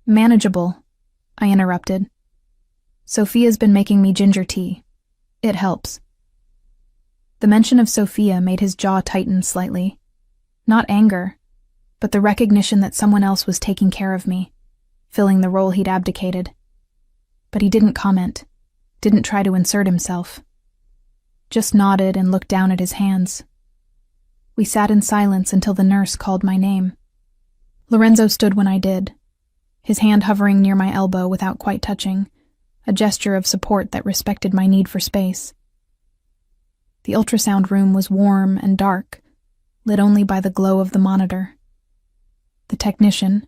"Manageable," I interrupted. "Sophia's been making me ginger tea. It helps." The mention of Sophia made his jaw tighten slightly. Not anger, but the recognition that someone else was taking care of me, filling the role he'd abdicated. But he didn't comment, didn't try to insert himself. Just nodded and looked down at his hands. We sat in silence until the nurse called my name. Lorenzo stood when I did, his hand hovering near my elbow without quite touching, a gesture of support that respected my need for space. The ultrasound room was warm and dark, lit only by the glow of the monitor. The technician,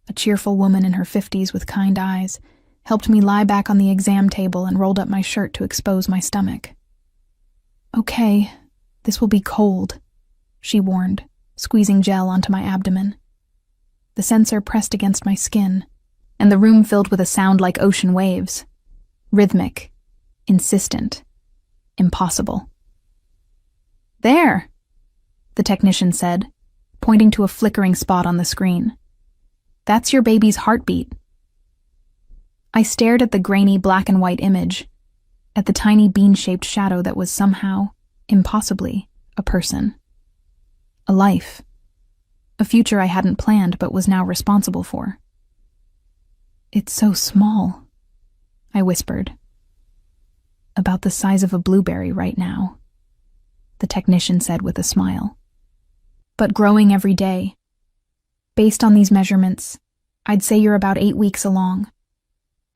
a cheerful woman in her 50s with kind eyes, helped me lie back on the exam table and rolled up my shirt to expose my stomach. "Okay, this will be cold," she warned, squeezing gel onto my abdomen. The sensor pressed against my skin, and the room filled with a sound like ocean waves. Rhythmic, insistent, impossible. "There," the technician said, pointing to a flickering spot on the screen. "That's your baby's heartbeat." I stared at the grainy black and white image, at the tiny bean-shaped shadow that was somehow, impossibly, a person. A life. A future I hadn't planned but was now responsible for. "It's so small," I whispered. "About the size of a blueberry right now," the technician said with a smile. "But growing every day. Based on these measurements, I'd say you're about 8 weeks along.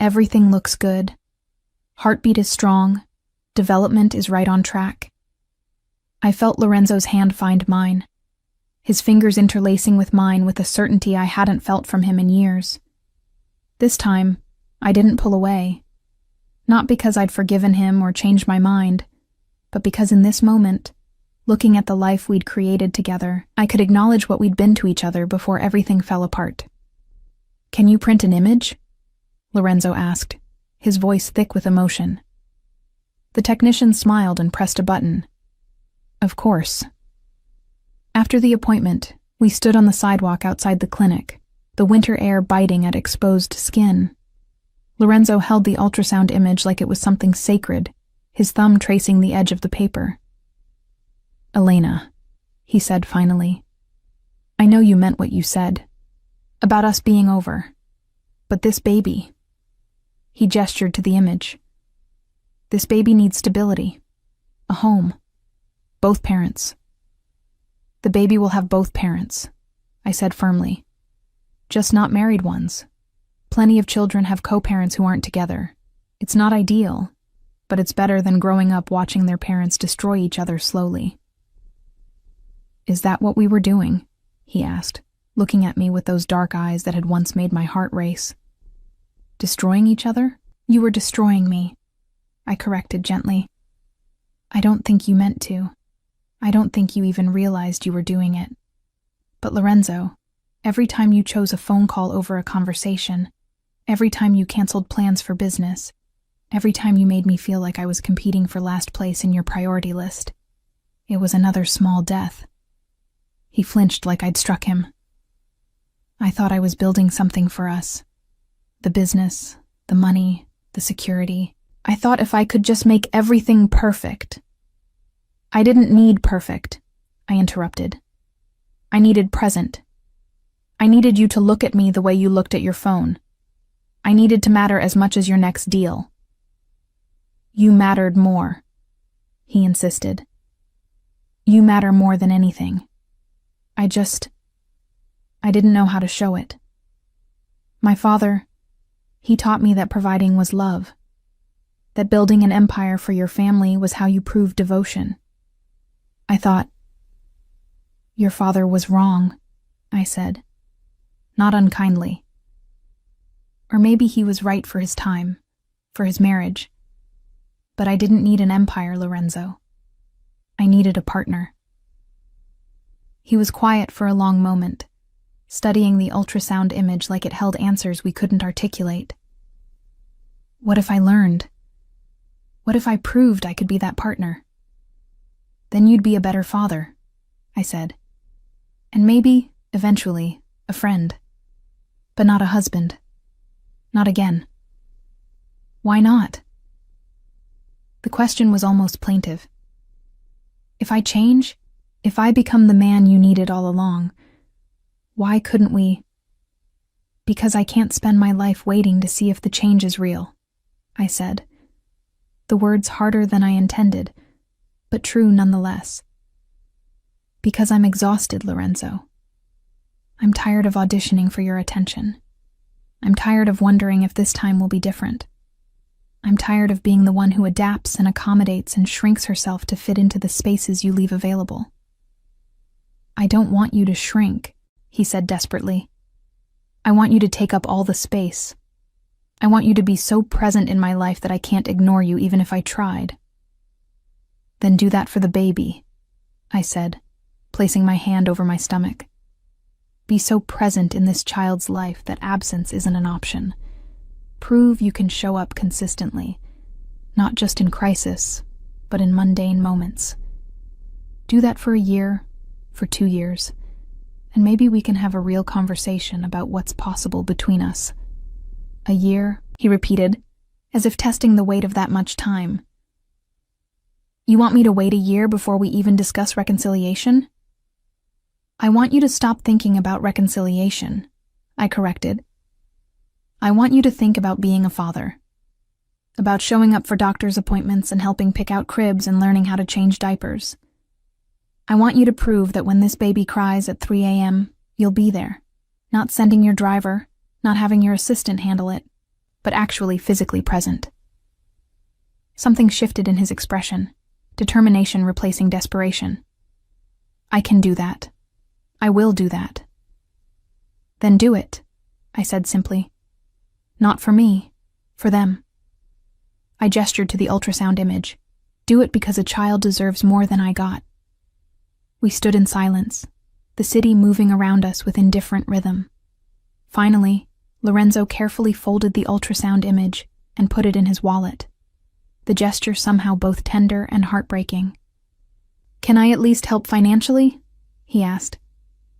Everything looks good. Heartbeat is strong. Development is right on track." I felt Lorenzo's hand find mine, his fingers interlacing with mine with a certainty I hadn't felt from him in years. This time, I didn't pull away. Not because I'd forgiven him or changed my mind, but because in this moment, looking at the life we'd created together, I could acknowledge what we'd been to each other before everything fell apart. "Can you print an image?" Lorenzo asked, his voice thick with emotion. The technician smiled and pressed a button. "Of course." After the appointment, we stood on the sidewalk outside the clinic, the winter air biting at exposed skin. Lorenzo held the ultrasound image like it was something sacred, his thumb tracing the edge of the paper. "Elena," he said finally, "I know you meant what you said, about us being over. But this baby, he gestured to the image. This baby needs stability, a home, both parents. The baby will have both parents, I said firmly. Just not married ones. Plenty of children have co-parents who aren't together. It's not ideal, but it's better than growing up watching their parents destroy each other slowly. Is that what we were doing? He asked, looking at me with those dark eyes that had once made my heart race. Destroying each other? You were destroying me, I corrected gently. I don't think you meant to. I don't think you even realized you were doing it. But Lorenzo, every time you chose a phone call over a conversation, every time you canceled plans for business, every time you made me feel like I was competing for last place in your priority list, it was another small death. He flinched like I'd struck him. I thought I was building something for us. The business, the money, the security. I thought if I could just make everything perfect. I didn't need perfect, I interrupted. I needed present. I needed you to look at me the way you looked at your phone. I needed to matter as much as your next deal. You mattered more, he insisted. You matter more than anything. I didn't know how to show it. My father, he taught me that providing was love, that building an empire for your family was how you proved devotion. I thought, your father was wrong, I said, not unkindly. Or maybe he was right for his time, for his marriage. But I didn't need an empire, Lorenzo. I needed a partner. He was quiet for a long moment, studying the ultrasound image like it held answers we couldn't articulate. What if I learned? What if I proved I could be that partner? Then you'd be a better father, I said. And maybe, eventually, a friend. But not a husband. Not again. Why not? The question was almost plaintive. If I change, if I become the man you needed all along, why couldn't we? Because I can't spend my life waiting to see if the change is real, I said. The words harder than I intended, but true nonetheless. Because I'm exhausted, Lorenzo. I'm tired of auditioning for your attention. I'm tired of wondering if this time will be different. I'm tired of being the one who adapts and accommodates and shrinks herself to fit into the spaces you leave available. I don't want you to shrink, he said desperately. I want you to take up all the space. I want you to be so present in my life that I can't ignore you even if I tried. Then do that for the baby, I said, placing my hand over my stomach. Be so present in this child's life that absence isn't an option. Prove you can show up consistently, not just in crisis, but in mundane moments. Do that for a year, for 2 years, and maybe we can have a real conversation about what's possible between us. A year, he repeated, as if testing the weight of that much time. You want me to wait a year before we even discuss reconciliation? I want you to stop thinking about reconciliation, I corrected. I want you to think about being a father, about showing up for doctor's appointments and helping pick out cribs and learning how to change diapers. I want you to prove that when this baby cries at 3 a.m., you'll be there, not sending your driver, not having your assistant handle it, but actually physically present. Something shifted in his expression, determination replacing desperation. I can do that. I will do that. Then do it, I said simply. Not for me, for them. I gestured to the ultrasound image. Do it because a child deserves more than I got. We stood in silence, the city moving around us with indifferent rhythm. Finally, Lorenzo carefully folded the ultrasound image and put it in his wallet, the gesture somehow both tender and heartbreaking. Can I at least help financially? He asked.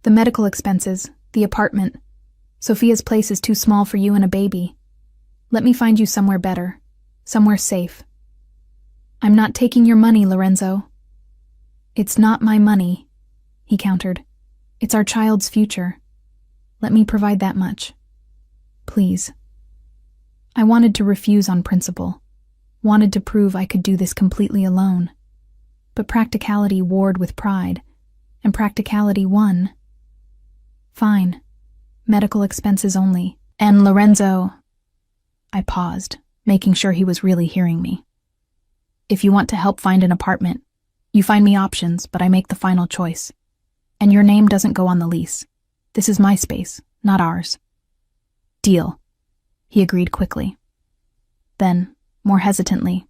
The medical expenses, the apartment. Sophia's place is too small for you and a baby. Let me find you somewhere better, somewhere safe. I'm not taking your money, Lorenzo. It's not my money, he countered. It's our child's future. Let me provide that much. Please. I wanted to refuse on principle, wanted to prove I could do this completely alone. But practicality warred with pride, and practicality won. Fine. Medical expenses only. And Lorenzo... I paused, making sure he was really hearing me. If you want to help find an apartment, you find me options, but I make the final choice. And your name doesn't go on the lease. This is my space, not ours. Deal. He agreed quickly. Then, more hesitantly,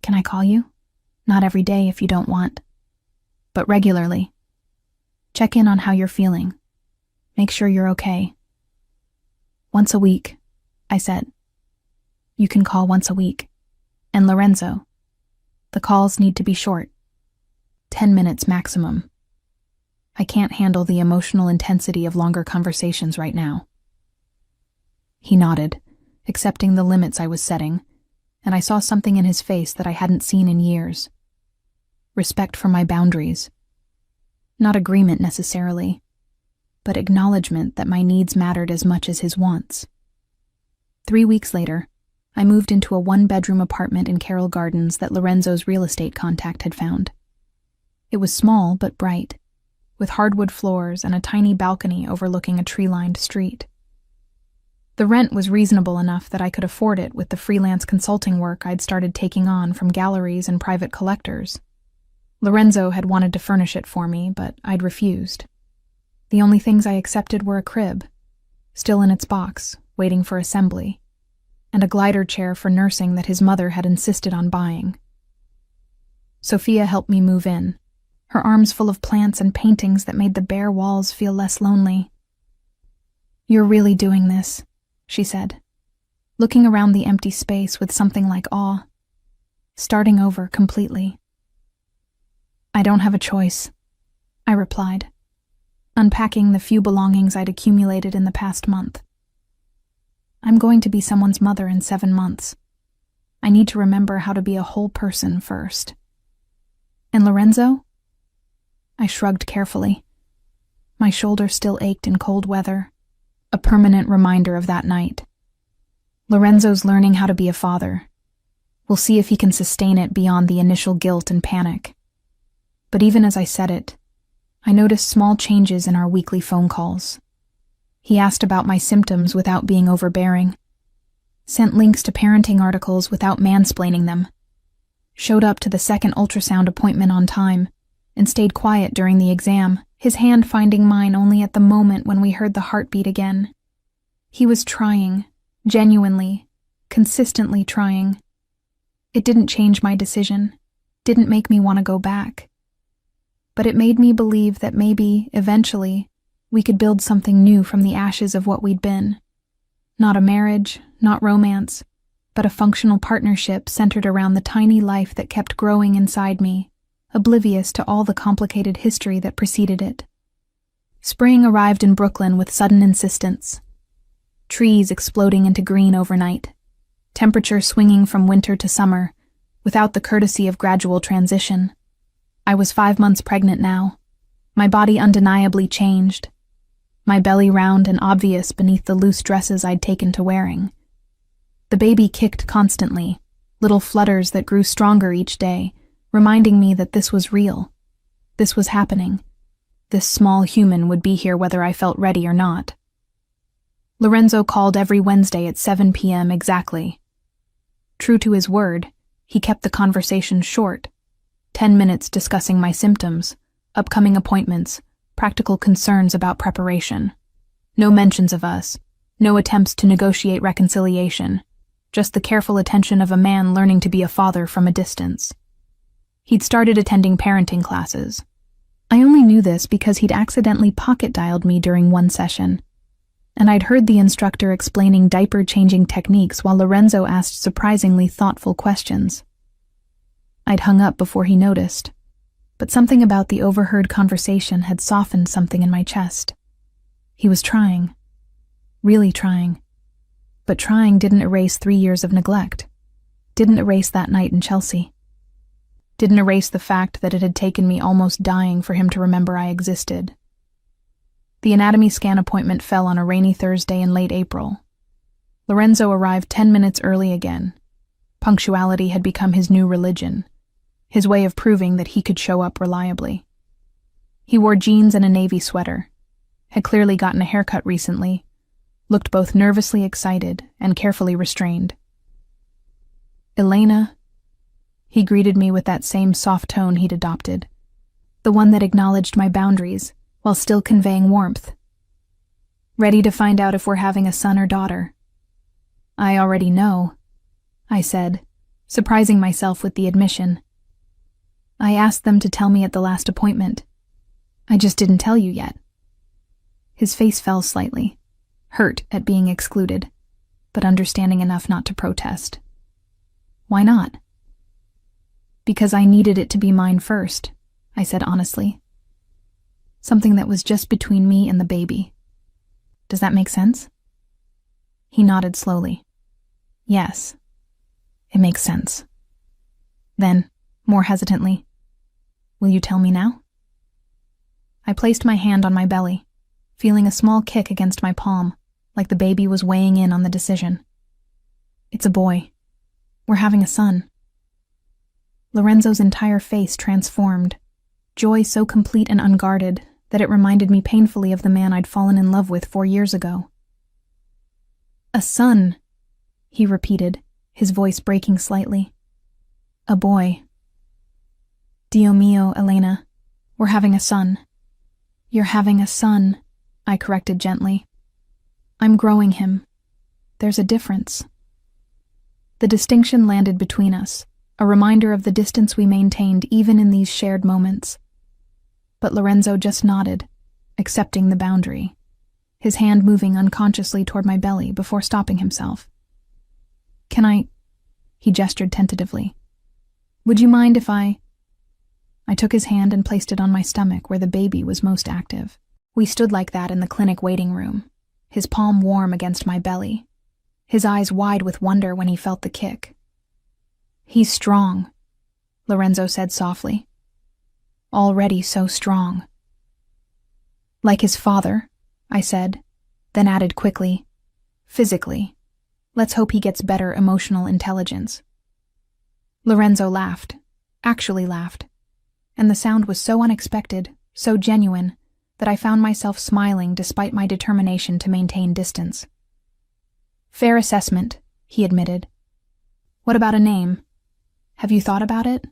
can I call you? Not every day if you don't want, but regularly. Check in on how you're feeling. Make sure you're okay. Once a week, I said. You can call once a week. And Lorenzo, the calls need to be short. 10 minutes maximum. I can't handle the emotional intensity of longer conversations right now. He nodded, accepting the limits I was setting, and I saw something in his face that I hadn't seen in years. Respect for my boundaries. Not agreement necessarily, but acknowledgement that my needs mattered as much as his wants. 3 weeks later, I moved into a one-bedroom apartment in Carroll Gardens that Lorenzo's real estate contact had found. It was small but bright, with hardwood floors and a tiny balcony overlooking a tree-lined street. The rent was reasonable enough that I could afford it with the freelance consulting work I'd started taking on from galleries and private collectors. Lorenzo had wanted to furnish it for me, but I'd refused. The only things I accepted were a crib, still in its box, waiting for assembly, and a glider chair for nursing that his mother had insisted on buying. Sophia helped me move in, her arms full of plants and paintings that made the bare walls feel less lonely. "You're really doing this," she said, looking around the empty space with something like awe. "Starting over completely." "I don't have a choice," I replied, unpacking the few belongings I'd accumulated in the past month. "I'm going to be someone's mother in 7 months. I need to remember how to be a whole person first." "And Lorenzo?" I shrugged carefully. My shoulder still ached in cold weather, a permanent reminder of that night. Lorenzo's learning how to be a father. We'll see if he can sustain it beyond the initial guilt and panic. But even as I said it, I noticed small changes in our weekly phone calls. He asked about my symptoms without being overbearing, sent links to parenting articles without mansplaining them, showed up to the second ultrasound appointment on time, and stayed quiet during the exam, his hand finding mine only at the moment when we heard the heartbeat again. He was trying, genuinely, consistently trying. It didn't change my decision, didn't make me want to go back. But it made me believe that maybe, eventually, we could build something new from the ashes of what we'd been. Not a marriage, not romance, but a functional partnership centered around the tiny life that kept growing inside me, oblivious to all the complicated history that preceded it. Spring arrived in Brooklyn with sudden insistence. Trees exploding into green overnight, temperature swinging from winter to summer, without the courtesy of gradual transition. I was 5 months pregnant now. My body undeniably changed. My belly round and obvious beneath the loose dresses I'd taken to wearing. The baby kicked constantly, little flutters that grew stronger each day, reminding me that this was real. This was happening. This small human would be here whether I felt ready or not. Lorenzo called every Wednesday at 7 p.m. exactly. True to his word, he kept the conversation short, 10 minutes discussing my symptoms, upcoming appointments, practical concerns about preparation. No mentions of us, no attempts to negotiate reconciliation, just the careful attention of a man learning to be a father from a distance. He'd started attending parenting classes. I only knew this because he'd accidentally pocket-dialed me during one session, and I'd heard the instructor explaining diaper-changing techniques while Lorenzo asked surprisingly thoughtful questions. I'd hung up before he noticed, but something about the overheard conversation had softened something in my chest. He was trying. Really trying. But trying didn't erase 3 years of neglect. Didn't erase that night in Chelsea. Didn't erase the fact that it had taken me almost dying for him to remember I existed. The anatomy scan appointment fell on a rainy Thursday in late April. Lorenzo arrived 10 minutes early again. Punctuality had become his new religion, his way of proving that he could show up reliably. He wore jeans and a navy sweater, had clearly gotten a haircut recently, looked both nervously excited and carefully restrained. "Elena," he greeted me with that same soft tone he'd adopted, the one that acknowledged my boundaries while still conveying warmth. "Ready to find out if we're having a son or daughter?" "I already know," I said, surprising myself with the admission. "I asked them to tell me at the last appointment. I just didn't tell you yet." His face fell slightly, hurt at being excluded, but understanding enough not to protest. "Why not?" "Because I needed it to be mine first," I said honestly. "Something that was just between me and the baby. Does that make sense?" He nodded slowly. "Yes, it makes sense." Then, more hesitantly, "Will you tell me now?" I placed my hand on my belly, feeling a small kick against my palm, like the baby was weighing in on the decision. "It's a boy. We're having a son." Lorenzo's entire face transformed, joy so complete and unguarded that it reminded me painfully of the man I'd fallen in love with 4 years ago. "A son," he repeated, his voice breaking slightly. "A boy." "Dio mio, Elena, we're having a son." "You're having a son," I corrected gently. "I'm growing him. There's a difference." The distinction landed between us, a reminder of the distance we maintained even in these shared moments. But Lorenzo just nodded, accepting the boundary, his hand moving unconsciously toward my belly before stopping himself. "Can I?" He gestured tentatively. "Would you mind if I took his hand and placed it on my stomach where the baby was most active. We stood like that in the clinic waiting room, his palm warm against my belly, his eyes wide with wonder when he felt the kick. "He's strong," Lorenzo said softly. "Already so strong." "Like his father," I said, then added quickly, "physically. Let's hope he gets better emotional intelligence." Lorenzo laughed, actually laughed, and the sound was so unexpected, so genuine, that I found myself smiling despite my determination to maintain distance. "Fair assessment," he admitted. "What about a name? Have you thought about it?"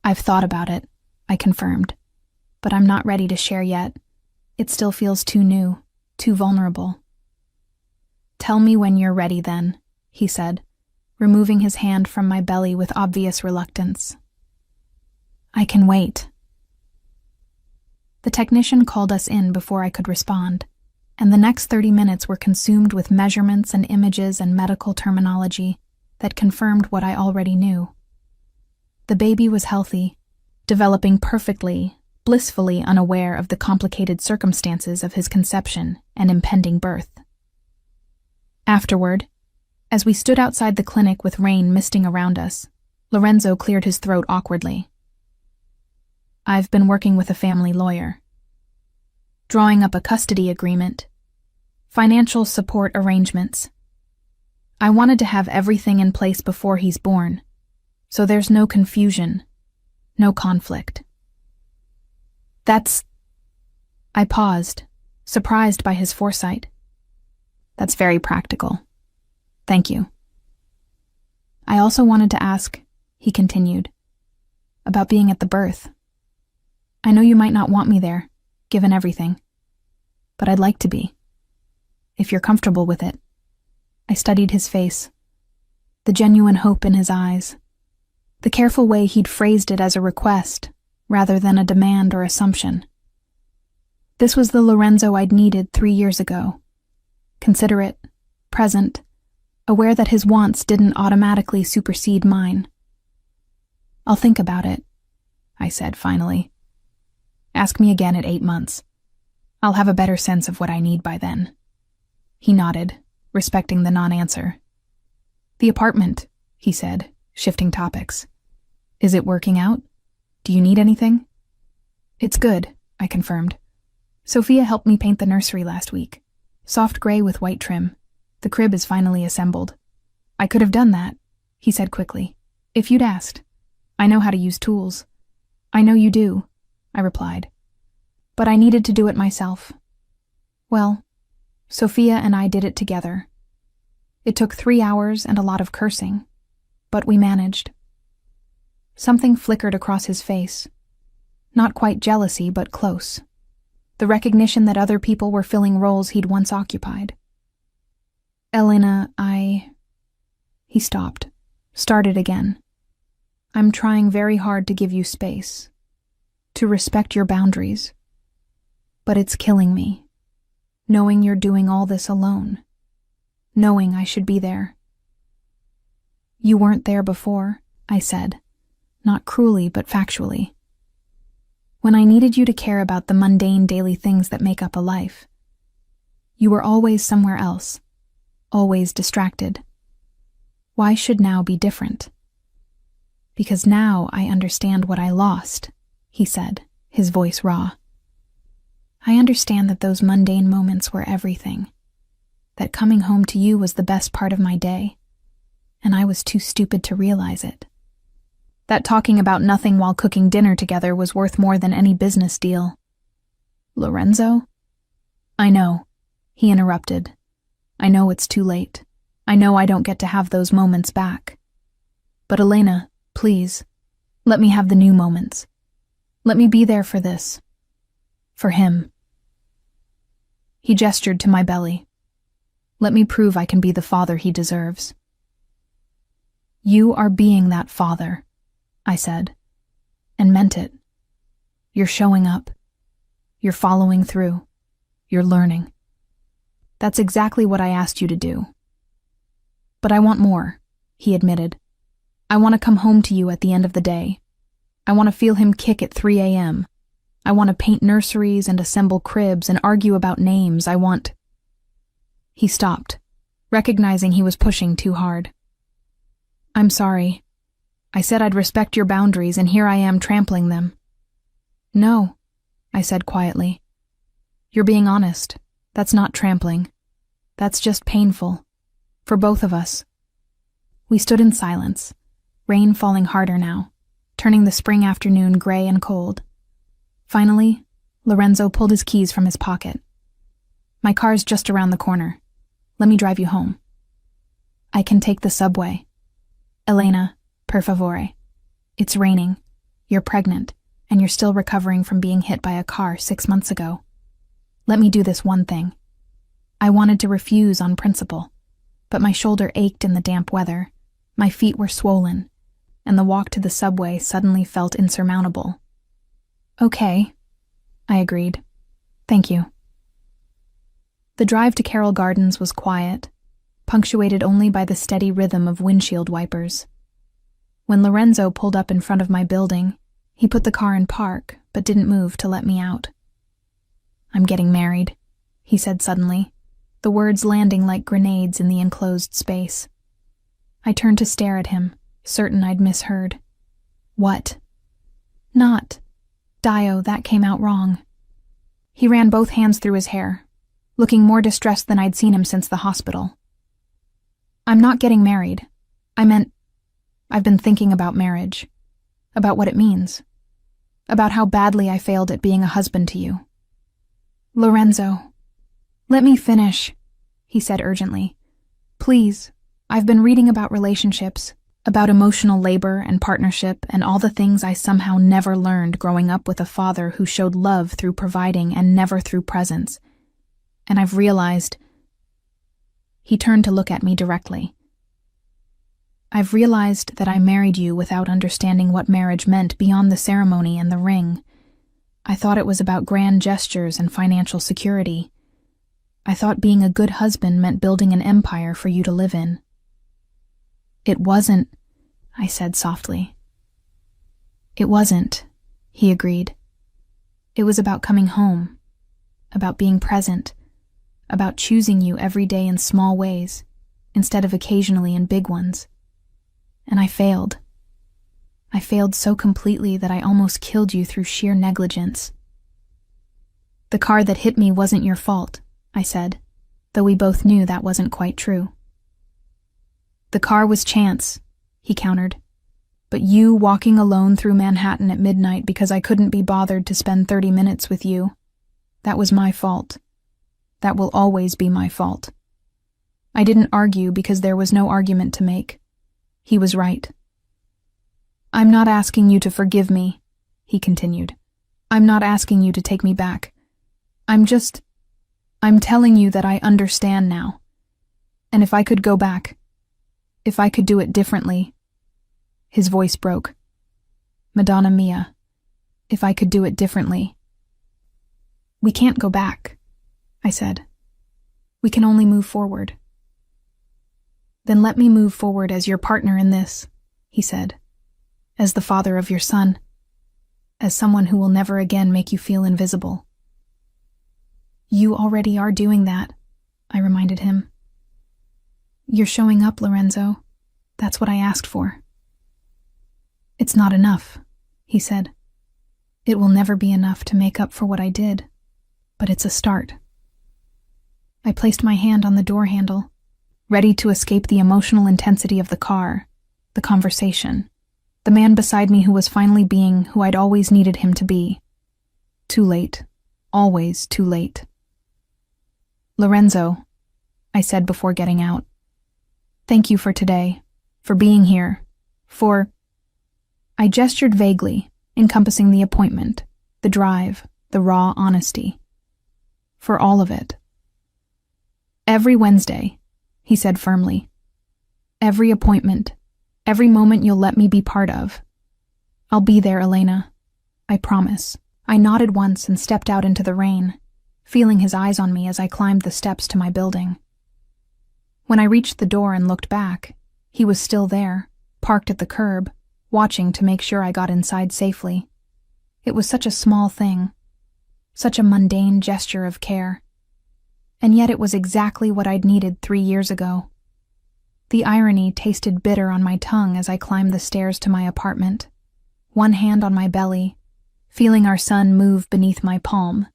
"I've thought about it," I confirmed, "but I'm not ready to share yet. It still feels too new, too vulnerable." "Tell me when you're ready then," he said, removing his hand from my belly with obvious reluctance. "I can wait." The technician called us in before I could respond, and the next 30 minutes were consumed with measurements and images and medical terminology that confirmed what I already knew. The baby was healthy, developing perfectly, blissfully unaware of the complicated circumstances of his conception and impending birth. Afterward, as we stood outside the clinic with rain misting around us, Lorenzo cleared his throat awkwardly. "I've been working with a family lawyer, drawing up a custody agreement, financial support arrangements. I wanted to have everything in place before he's born, so there's no confusion, no conflict." I paused, surprised by his foresight. "That's very practical. Thank you." "I also wanted to ask," he continued, "about being at the birth. I know you might not want me there, given everything, but I'd like to be, if you're comfortable with it." I studied his face, the genuine hope in his eyes, the careful way he'd phrased it as a request rather than a demand or assumption. This was the Lorenzo I'd needed 3 years ago, considerate, present, aware that his wants didn't automatically supersede mine. "I'll think about it," I said finally. "Ask me again at 8 months. I'll have a better sense of what I need by then." He nodded, respecting the non-answer. "The apartment," he said, shifting topics. "Is it working out? Do you need anything?" "It's good," I confirmed. "Sophia helped me paint the nursery last week. Soft gray with white trim. The crib is finally assembled. I could have done that, he said quickly, if you'd asked. I know how to use tools. I know you do, I replied. But I needed to do it myself. Well, Sophia and I did it together. It took 3 hours and a lot of cursing, but we managed. Something flickered across his face. Not quite jealousy, but close. The recognition that other people were filling roles he'd once occupied. Elena, He stopped, started again. I'm trying very hard to give you space, to respect your boundaries. But it's killing me, knowing you're doing all this alone, knowing I should be there. You weren't there before, I said, not cruelly but factually. When I needed you to care about the mundane daily things that make up a life, you were always somewhere else, always distracted. Why should now be different? Because now I understand what I lost, he said, his voice raw. I understand that those mundane moments were everything, that coming home to you was the best part of my day, and I was too stupid to realize it. That talking about nothing while cooking dinner together was worth more than any business deal. Lorenzo? I know, he interrupted. I know it's too late. I know I don't get to have those moments back. But Elena, please, let me have the new moments. Let me be there for this. For him. He gestured to my belly. Let me prove I can be the father he deserves. You are being that father, I said, and meant it. You're showing up. You're following through. You're learning. That's exactly what I asked you to do. But I want more, he admitted. I want to come home to you at the end of the day. I want to feel him kick at 3 a.m. I want to paint nurseries and assemble cribs and argue about names. I want... He stopped, recognizing he was pushing too hard. I'm sorry. I said I'd respect your boundaries, and here I am trampling them. No, I said quietly. You're being honest. That's not trampling. That's just painful. For both of us. We stood in silence, rain falling harder now, turning the spring afternoon gray and cold. Finally, Lorenzo pulled his keys from his pocket. My car's just around the corner. Let me drive you home. I can take the subway. Elena, per favore. It's raining. You're pregnant, and you're still recovering from being hit by a car 6 months ago. Let me do this one thing. I wanted to refuse on principle, but my shoulder ached in the damp weather, my feet were swollen, and the walk to the subway suddenly felt insurmountable. Okay, I agreed. Thank you. The drive to Carroll Gardens was quiet, punctuated only by the steady rhythm of windshield wipers. When Lorenzo pulled up in front of my building, he put the car in park, but didn't move to let me out. I'm getting married, he said suddenly, the words landing like grenades in the enclosed space. I turned to stare at him, certain I'd misheard. What? Not. Dio, that came out wrong. He ran both hands through his hair, looking more distressed than I'd seen him since the hospital. I'm not getting married. I meant, I've been thinking about marriage, about what it means, about how badly I failed at being a husband to you. Lorenzo, let me finish, he said urgently. Please, I've been reading about relationships, about emotional labor and partnership and all the things I somehow never learned growing up with a father who showed love through providing and never through presence. And I've realized... He turned to look at me directly. I've realized that I married you without understanding what marriage meant beyond the ceremony and the ring. I thought it was about grand gestures and financial security. I thought being a good husband meant building an empire for you to live in. It wasn't, I said softly. It wasn't, he agreed. It was about coming home, about being present, about choosing you every day in small ways, instead of occasionally in big ones. And I failed. I failed so completely that I almost killed you through sheer negligence. The car that hit me wasn't your fault, I said. though we both knew that wasn't quite true. "The car was chance," he countered. "But you walking alone through Manhattan at midnight because I couldn't be bothered to spend 30 minutes with you, that was my fault. That will always be my fault." I didn't argue because there was no argument to make. He was right. "I'm not asking you to forgive me," he continued. "I'm not asking you to take me back. I'm telling you that I understand now. And if I could go back, if I could do it differently—" His voice broke. "Madonna mia, if I could do it differently." "We can't go back," I said. "We can only move forward." "Then let me move forward as your partner in this," he said. "As the father of your son. As someone who will never again make you feel invisible." "You already are doing that," I reminded him. "You're showing up, Lorenzo. That's what I asked for." "It's not enough," he said. "It will never be enough to make up for what I did, but it's a start." I placed my hand on the door handle, ready to escape the emotional intensity of the car, the conversation, the man beside me who was finally being who I'd always needed him to be. Too late. Always too late. "Lorenzo," I said before getting out. "Thank you for today, for being here, for—" I gestured vaguely, encompassing the appointment, the drive, the raw honesty. "For all of it." "Every Wednesday," he said firmly. "Every appointment, every moment you'll let me be part of. I'll be there, Elena. I promise." I nodded once and stepped out into the rain, feeling his eyes on me as I climbed the steps to my building. When I reached the door and looked back, he was still there, parked at the curb, watching to make sure I got inside safely. It was such a small thing, such a mundane gesture of care. And yet it was exactly what I'd needed 3 years ago. The irony tasted bitter on my tongue as I climbed the stairs to my apartment, one hand on my belly, feeling our son move beneath my palm.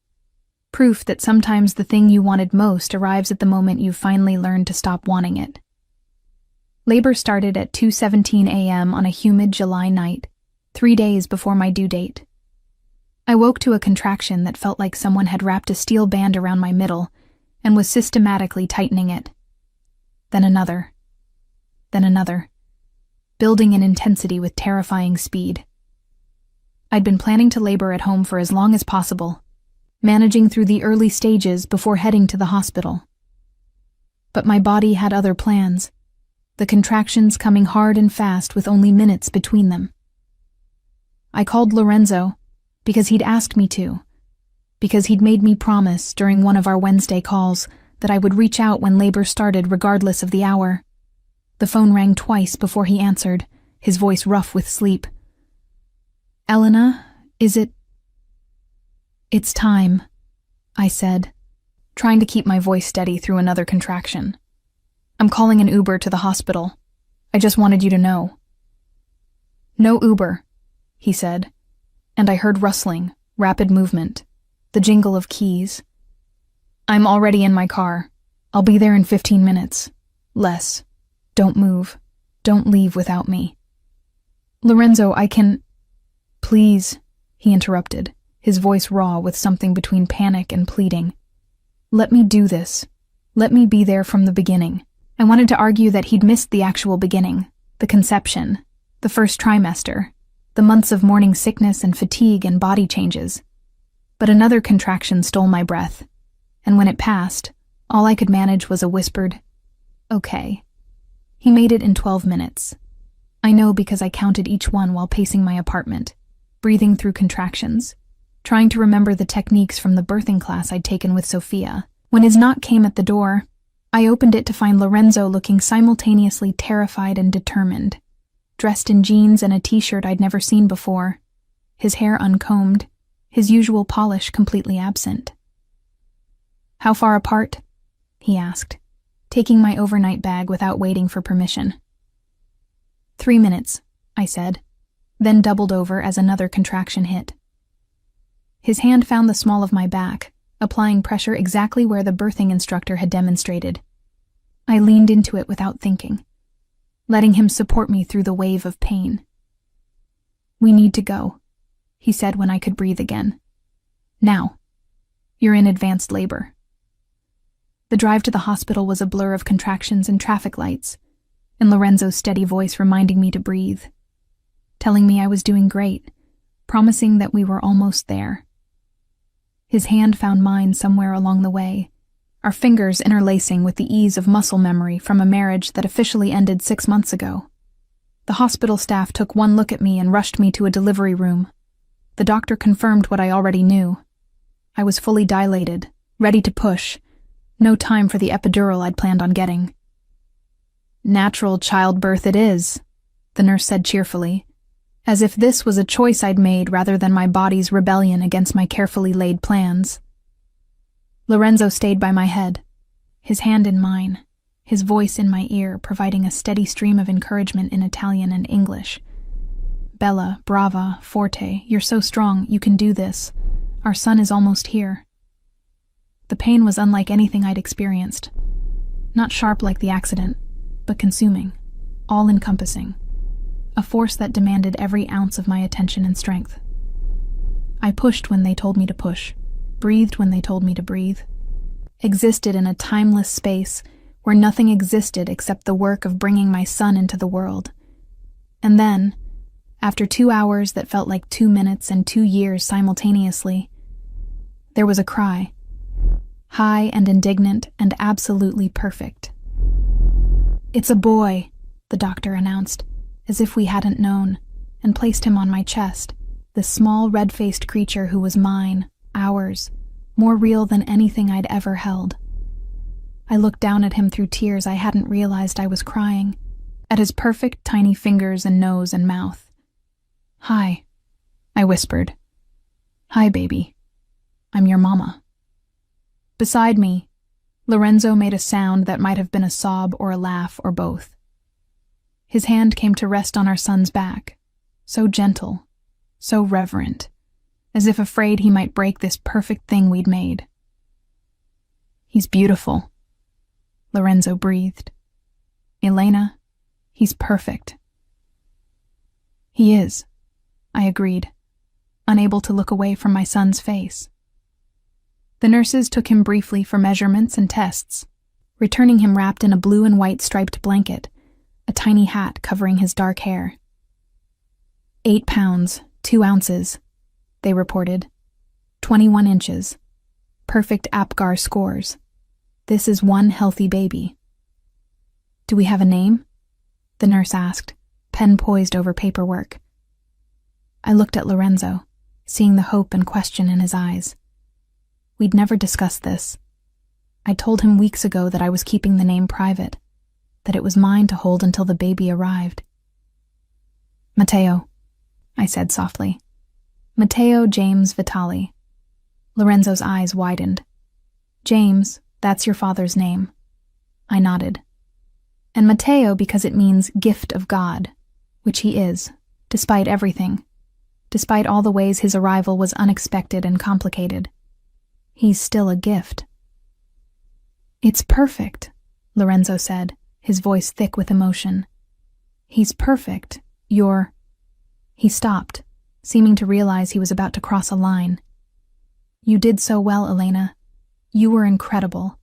Proof that sometimes the thing you wanted most arrives at the moment you've finally learned to stop wanting it. Labor started at 2:17 a.m. on a humid July night, 3 days before my due date. I woke to a contraction that felt like someone had wrapped a steel band around my middle and was systematically tightening it. Then another. Then another. Building in intensity with terrifying speed. I'd been planning to labor at home for as long as possible, managing through the early stages before heading to the hospital. But my body had other plans, the contractions coming hard and fast with only minutes between them. I called Lorenzo because he'd asked me to, because he'd made me promise during one of our Wednesday calls that I would reach out when labor started regardless of the hour. The phone rang twice before he answered, his voice rough with sleep. "Elena, is it—" "It's time," I said, trying to keep my voice steady through another contraction. "I'm calling an Uber to the hospital. I just wanted you to know." "No Uber," he said, and I heard rustling, rapid movement, the jingle of keys. "I'm already in my car. I'll be there in 15 minutes. Less. Don't move. Don't leave without me." "Lorenzo, I can—" "Please," he interrupted, his voice raw with something between panic and pleading. "Let me do this. Let me be there from the beginning." I wanted to argue that he'd missed the actual beginning, the conception, the first trimester, the months of morning sickness and fatigue and body changes. But another contraction stole my breath, and when it passed, all I could manage was a whispered, "Okay." He made it in 12 minutes. I know because I counted each one while pacing my apartment, breathing through contractions, trying to remember the techniques from the birthing class I'd taken with Sophia. When his knock came at the door, I opened it to find Lorenzo looking simultaneously terrified and determined, dressed in jeans and a t-shirt I'd never seen before, his hair uncombed, his usual polish completely absent. "How far apart?" he asked, taking my overnight bag without waiting for permission. 3 minutes, I said, then doubled over as another contraction hit. His hand found the small of my back, applying pressure exactly where the birthing instructor had demonstrated. I leaned into it without thinking, letting him support me through the wave of pain. "We need to go," he said when I could breathe again. "Now. You're in advanced labor." The drive to the hospital was a blur of contractions and traffic lights, and Lorenzo's steady voice reminding me to breathe, telling me I was doing great, promising that we were almost there. His hand found mine somewhere along the way, our fingers interlacing with the ease of muscle memory from a marriage that officially ended 6 months ago. The hospital staff took one look at me and rushed me to a delivery room. The doctor confirmed what I already knew. I was fully dilated, ready to push. No time for the epidural I'd planned on getting. "Natural childbirth it is," the nurse said cheerfully, as if this was a choice I'd made rather than my body's rebellion against my carefully laid plans. Lorenzo stayed by my head, his hand in mine, his voice in my ear providing a steady stream of encouragement in Italian and English. "Bella, brava, forte, you're so strong, you can do this. Our son is almost here." The pain was unlike anything I'd experienced. Not sharp like the accident, but consuming, all-encompassing. A force that demanded every ounce of my attention and strength. I pushed when they told me to push, breathed when they told me to breathe, existed in a timeless space where nothing existed except the work of bringing my son into the world. And then, after 2 hours that felt like 2 minutes and 2 years simultaneously, there was a cry, high and indignant and absolutely perfect. "It's a boy," the doctor announced, as if we hadn't known, and placed him on my chest, this small red-faced creature who was mine, ours, more real than anything I'd ever held. I looked down at him through tears I hadn't realized I was crying, at his perfect tiny fingers and nose and mouth. "Hi," I whispered. "Hi, baby. I'm your mama." Beside me, Lorenzo made a sound that might have been a sob or a laugh or both. His hand came to rest on our son's back, so gentle, so reverent, as if afraid he might break this perfect thing we'd made. "He's beautiful," Lorenzo breathed. "Elena, he's perfect." "He is," I agreed, unable to look away from my son's face. The nurses took him briefly for measurements and tests, returning him wrapped in a blue and white striped blanket, a tiny hat covering his dark hair. 8 pounds, 2 ounces, they reported. 21 inches. Perfect APGAR scores. This is one healthy baby. "Do we have a name?" the nurse asked, pen poised over paperwork. I looked at Lorenzo, seeing the hope and question in his eyes. We'd never discussed this. I told him weeks ago that I was keeping the name private, that it was mine to hold until the baby arrived. "Matteo," I said softly. "Matteo James Vitali." Lorenzo's eyes widened. "James, that's your father's name." I nodded. "And Matteo because it means gift of God, which he is, despite everything, despite all the ways his arrival was unexpected and complicated. He's still a gift." "It's perfect," Lorenzo said, his voice thick with emotion. "He's perfect. You're—" He stopped, seeming to realize he was about to cross a line. "You did so well, Elena. You were incredible."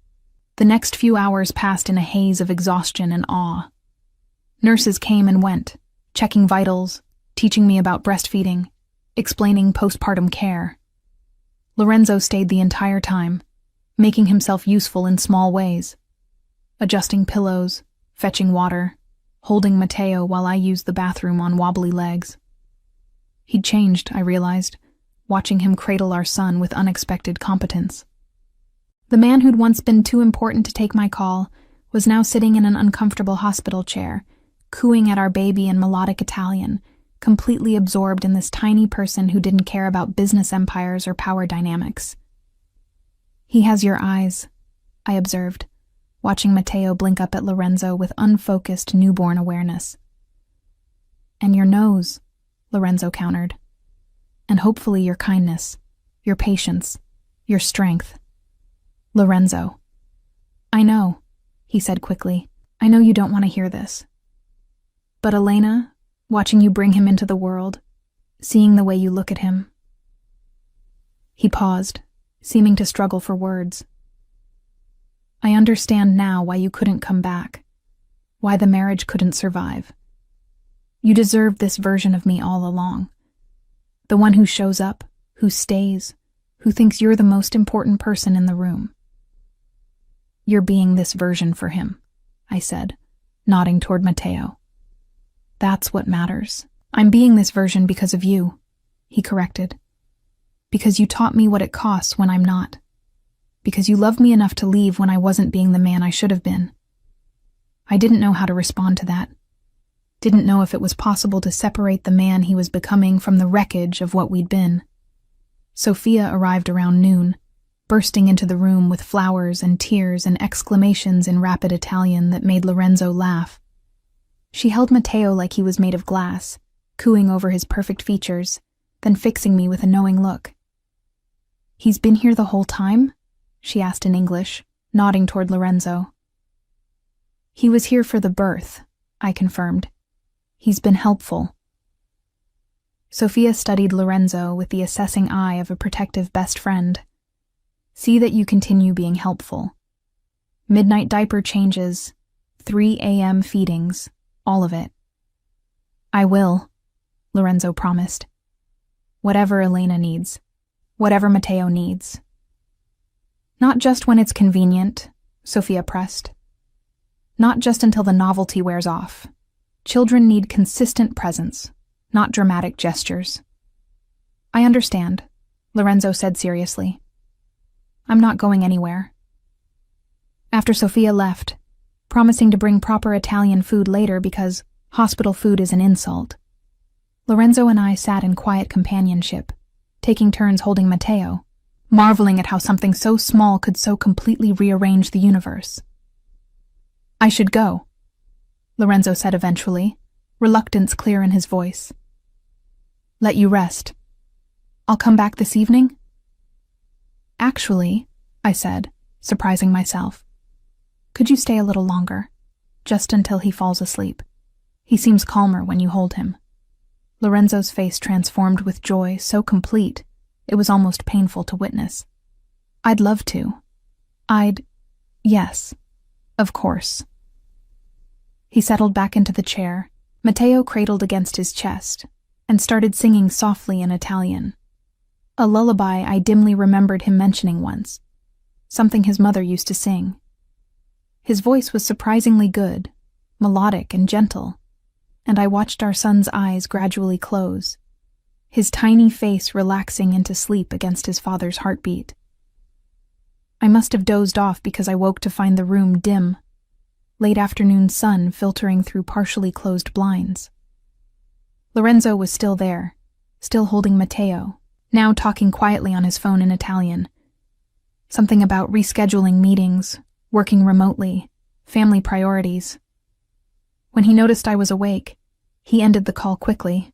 The next few hours passed in a haze of exhaustion and awe. Nurses came and went, checking vitals, teaching me about breastfeeding, explaining postpartum care. Lorenzo stayed the entire time, making himself useful in small ways, adjusting pillows, fetching water, holding Matteo while I used the bathroom on wobbly legs. He'd changed, I realized, watching him cradle our son with unexpected competence. The man who'd once been too important to take my call was now sitting in an uncomfortable hospital chair, cooing at our baby in melodic Italian, completely absorbed in this tiny person who didn't care about business empires or power dynamics. "He has your eyes," I observed, watching Matteo blink up at Lorenzo with unfocused newborn awareness. "And your nose," Lorenzo countered. "And hopefully your kindness, your patience, your strength." Lorenzo. I know, he said quickly. I know you don't want to hear this. But Elena, watching you bring him into the world, seeing the way you look at him. He paused, seeming to struggle for words. I understand now why you couldn't come back, why the marriage couldn't survive. You deserved this version of me all along. The one who shows up, who stays, who thinks you're the most important person in the room. You're being this version for him, I said, nodding toward Matteo. That's what matters. I'm being this version because of you, he corrected. Because you taught me what it costs when I'm not. Because you loved me enough to leave when I wasn't being the man I should have been. I didn't know how to respond to that. Didn't know if it was possible to separate the man he was becoming from the wreckage of what we'd been. Sophia arrived around noon, bursting into the room with flowers and tears and exclamations in rapid Italian that made Lorenzo laugh. She held Matteo like he was made of glass, cooing over his perfect features, then fixing me with a knowing look. He's been here the whole time? She asked in English, nodding toward Lorenzo. He was here for the birth, I confirmed. He's been helpful. Sophia studied Lorenzo with the assessing eye of a protective best friend. See that you continue being helpful. Midnight diaper changes, 3 a.m. feedings, all of it. I will, Lorenzo promised. Whatever Elena needs, whatever Matteo needs. Not just when it's convenient, Sophia pressed. Not just until the novelty wears off. Children need consistent presence, not dramatic gestures. I understand, Lorenzo said seriously. I'm not going anywhere. After Sophia left, promising to bring proper Italian food later because hospital food is an insult, Lorenzo and I sat in quiet companionship, taking turns holding Matteo, marveling at how something so small could so completely rearrange the universe. I should go, Lorenzo said eventually, reluctance clear in his voice. Let you rest. I'll come back this evening? Actually, I said, surprising myself. Could you stay a little longer, just until he falls asleep? He seems calmer when you hold him. Lorenzo's face transformed with joy so complete, it was almost painful to witness. I'd love to. Yes, of course. He settled back into the chair, Matteo cradled against his chest, and started singing softly in Italian. A lullaby I dimly remembered him mentioning once, something his mother used to sing. His voice was surprisingly good, melodic and gentle, and I watched our son's eyes gradually close, his tiny face relaxing into sleep against his father's heartbeat. I must have dozed off because I woke to find the room dim, late afternoon sun filtering through partially closed blinds. Lorenzo was still there, still holding Matteo, now talking quietly on his phone in Italian. Something about rescheduling meetings, working remotely, family priorities. When he noticed I was awake, he ended the call quickly.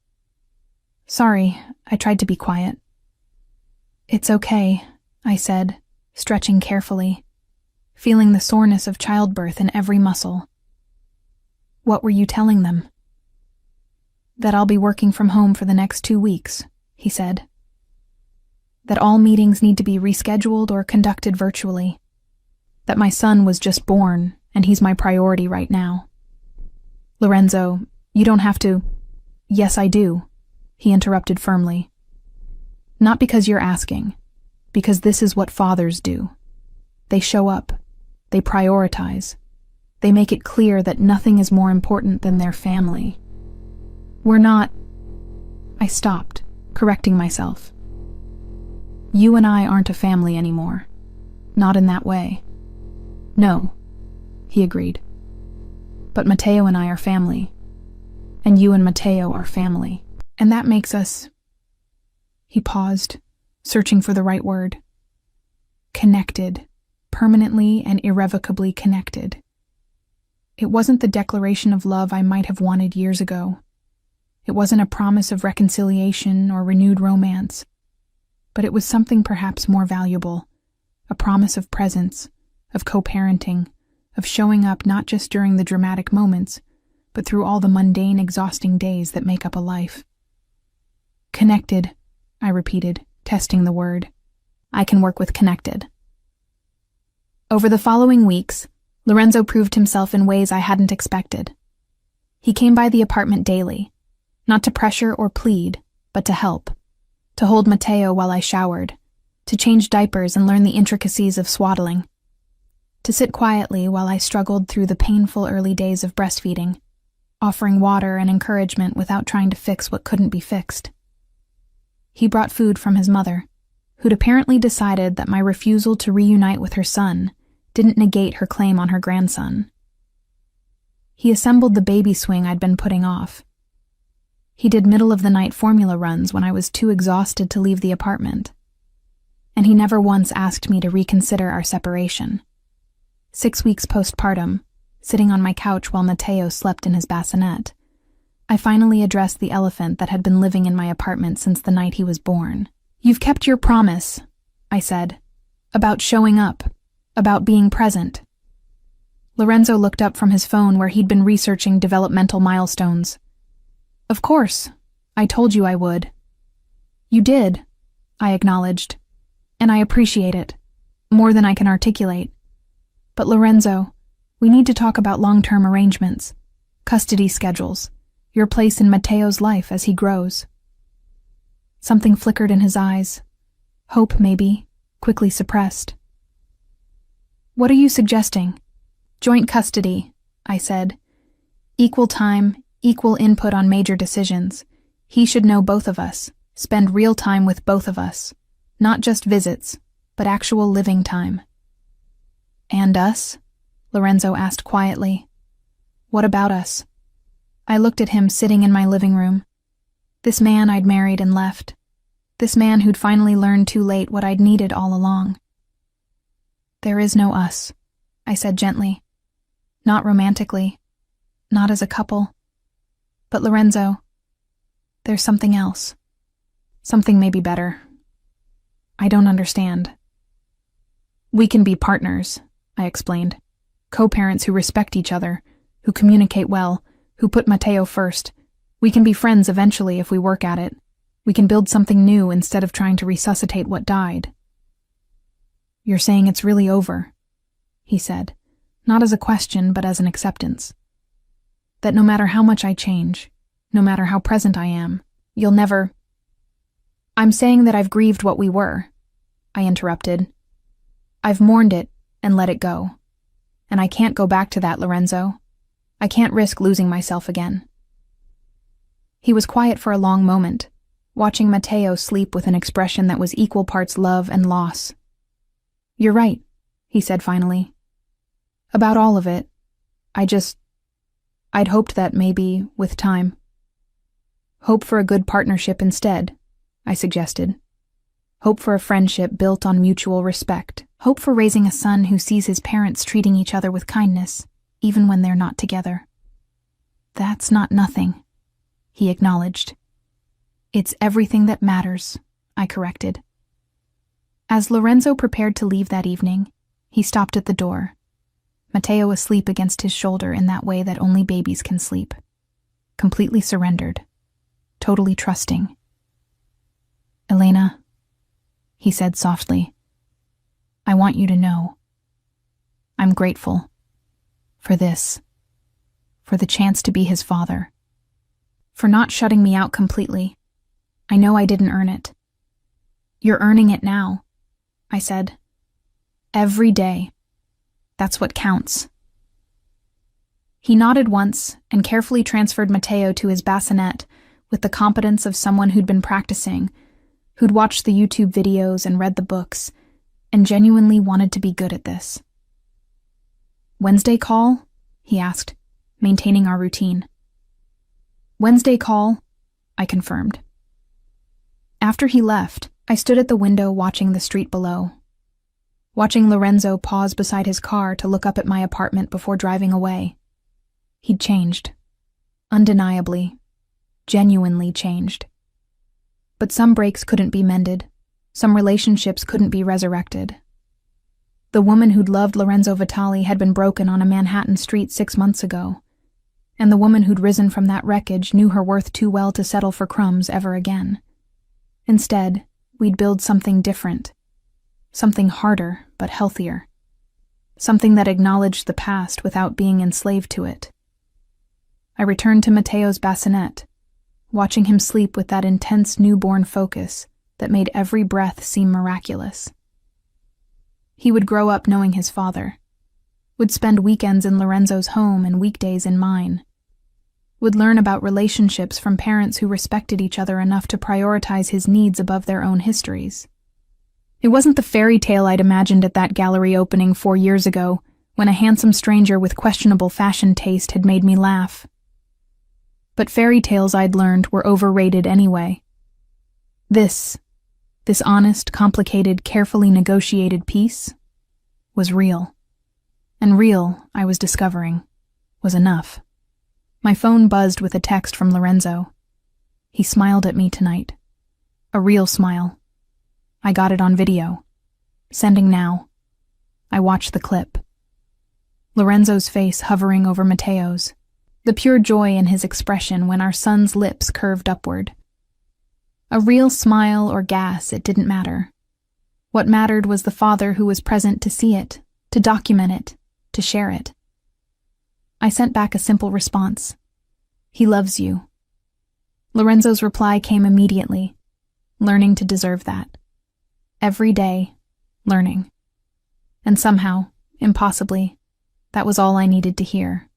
Sorry, I tried to be quiet. It's okay, I said, stretching carefully, feeling the soreness of childbirth in every muscle. What were you telling them? That I'll be working from home for the next 2 weeks, he said. That all meetings need to be rescheduled or conducted virtually. That my son was just born, and he's my priority right now. Lorenzo, you don't have to— Yes, I do, he interrupted firmly. Not because you're asking, because this is what fathers do. They show up, they prioritize, they make it clear that nothing is more important than their family. We're not— I stopped, correcting myself. You and I aren't a family anymore. Not in that way. No, he agreed. But Matteo and I are family. And you and Matteo are family. And that makes us— He paused, searching for the right word. Connected. Permanently and irrevocably connected. It wasn't the declaration of love I might have wanted years ago. It wasn't a promise of reconciliation or renewed romance. But it was something perhaps more valuable, a promise of presence, of co-parenting, of showing up not just during the dramatic moments, but through all the mundane, exhausting days that make up a life. Connected, I repeated, testing the word. I can work with connected. Over the following weeks, Lorenzo proved himself in ways I hadn't expected. He came by the apartment daily, not to pressure or plead, but to help, to hold Matteo while I showered, to change diapers and learn the intricacies of swaddling, to sit quietly while I struggled through the painful early days of breastfeeding, offering water and encouragement without trying to fix what couldn't be fixed. He brought food from his mother, who'd apparently decided that my refusal to reunite with her son didn't negate her claim on her grandson. He assembled the baby swing I'd been putting off. He did middle-of-the-night formula runs when I was too exhausted to leave the apartment. And he never once asked me to reconsider our separation. 6 weeks postpartum, sitting on my couch while Matteo slept in his bassinet, I finally addressed the elephant that had been living in my apartment since the night he was born. "You've kept your promise," I said, "about showing up, about being present." Lorenzo looked up from his phone where he'd been researching developmental milestones. "Of course, I told you I would." "You did," I acknowledged, "and I appreciate it, more than I can articulate. But Lorenzo, we need to talk about long-term arrangements, custody schedules, your place in Matteo's life as he grows." Something flickered in his eyes. Hope, maybe, quickly suppressed. "What are you suggesting?" "Joint custody," I said. "Equal time, equal input on major decisions. He should know both of us, spend real time with both of us. Not just visits, but actual living time." "And us?" Lorenzo asked quietly. "What about us?" I looked at him sitting in my living room. This man I'd married and left. This man who'd finally learned too late what I'd needed all along. "There is no us," I said gently. "Not romantically, not as a couple. But Lorenzo, there's something else. Something maybe better. I don't understand." "We can be partners," I explained. "Co-parents who respect each other, who communicate well, who put Matteo first. We can be friends eventually if we work at it. We can build something new instead of trying to resuscitate what died." "You're saying it's really over," he said, not as a question but as an acceptance. "That no matter how much I change, no matter how present I am, you'll never—" "I'm saying that I've grieved what we were," I interrupted. "I've mourned it and let it go. And I can't go back to that, Lorenzo. I can't risk losing myself again." He was quiet for a long moment, watching Matteo sleep with an expression that was equal parts love and loss. "You're right," he said finally. "About all of it. I'd hoped that maybe, with time." "Hope for a good partnership instead," I suggested. "Hope for a friendship built on mutual respect. Hope for raising a son who sees his parents treating each other with kindness, even when they're not together." "That's not nothing," he acknowledged. "It's everything that matters," I corrected. As Lorenzo prepared to leave that evening, he stopped at the door, Matteo asleep against his shoulder in that way that only babies can sleep. Completely surrendered. Totally trusting. "Elena," he said softly, "I want you to know. I'm grateful. For this. For the chance to be his father. For not shutting me out completely. I know I didn't earn it." "You're earning it now," I said. "Every day. That's what counts." He nodded once and carefully transferred Matteo to his bassinet with the competence of someone who'd been practicing, who'd watched the YouTube videos and read the books, and genuinely wanted to be good at this. "Wednesday call?" he asked, maintaining our routine. "Wednesday call," I confirmed. After he left, I stood at the window watching the street below, watching Lorenzo pause beside his car to look up at my apartment before driving away. He'd changed. Undeniably. Genuinely changed. But some breaks couldn't be mended. Some relationships couldn't be resurrected. The woman who'd loved Lorenzo Vitali had been broken on a Manhattan street 6 months ago, and the woman who'd risen from that wreckage knew her worth too well to settle for crumbs ever again. Instead, we'd build something different, something harder but healthier, something that acknowledged the past without being enslaved to it. I returned to Matteo's bassinet, watching him sleep with that intense newborn focus that made every breath seem miraculous. He would grow up knowing his father, would spend weekends in Lorenzo's home and weekdays in mine, would learn about relationships from parents who respected each other enough to prioritize his needs above their own histories. It wasn't the fairy tale I'd imagined at that gallery opening 4 years ago, when a handsome stranger with questionable fashion taste had made me laugh. But fairy tales I'd learned were overrated anyway. This honest, complicated, carefully negotiated piece was real. And real, I was discovering, was enough. My phone buzzed with a text from Lorenzo. He smiled at me tonight. A real smile. I got it on video. Sending now. I watched the clip. Lorenzo's face hovering over Matteo's. The pure joy in his expression when our son's lips curved upward. A real smile or gas, it didn't matter. What mattered was the father who was present to see it, to document it, to share it. I sent back a simple response. He loves you. Lorenzo's reply came immediately. Learning to deserve that. Every day, learning. And somehow, impossibly, that was all I needed to hear.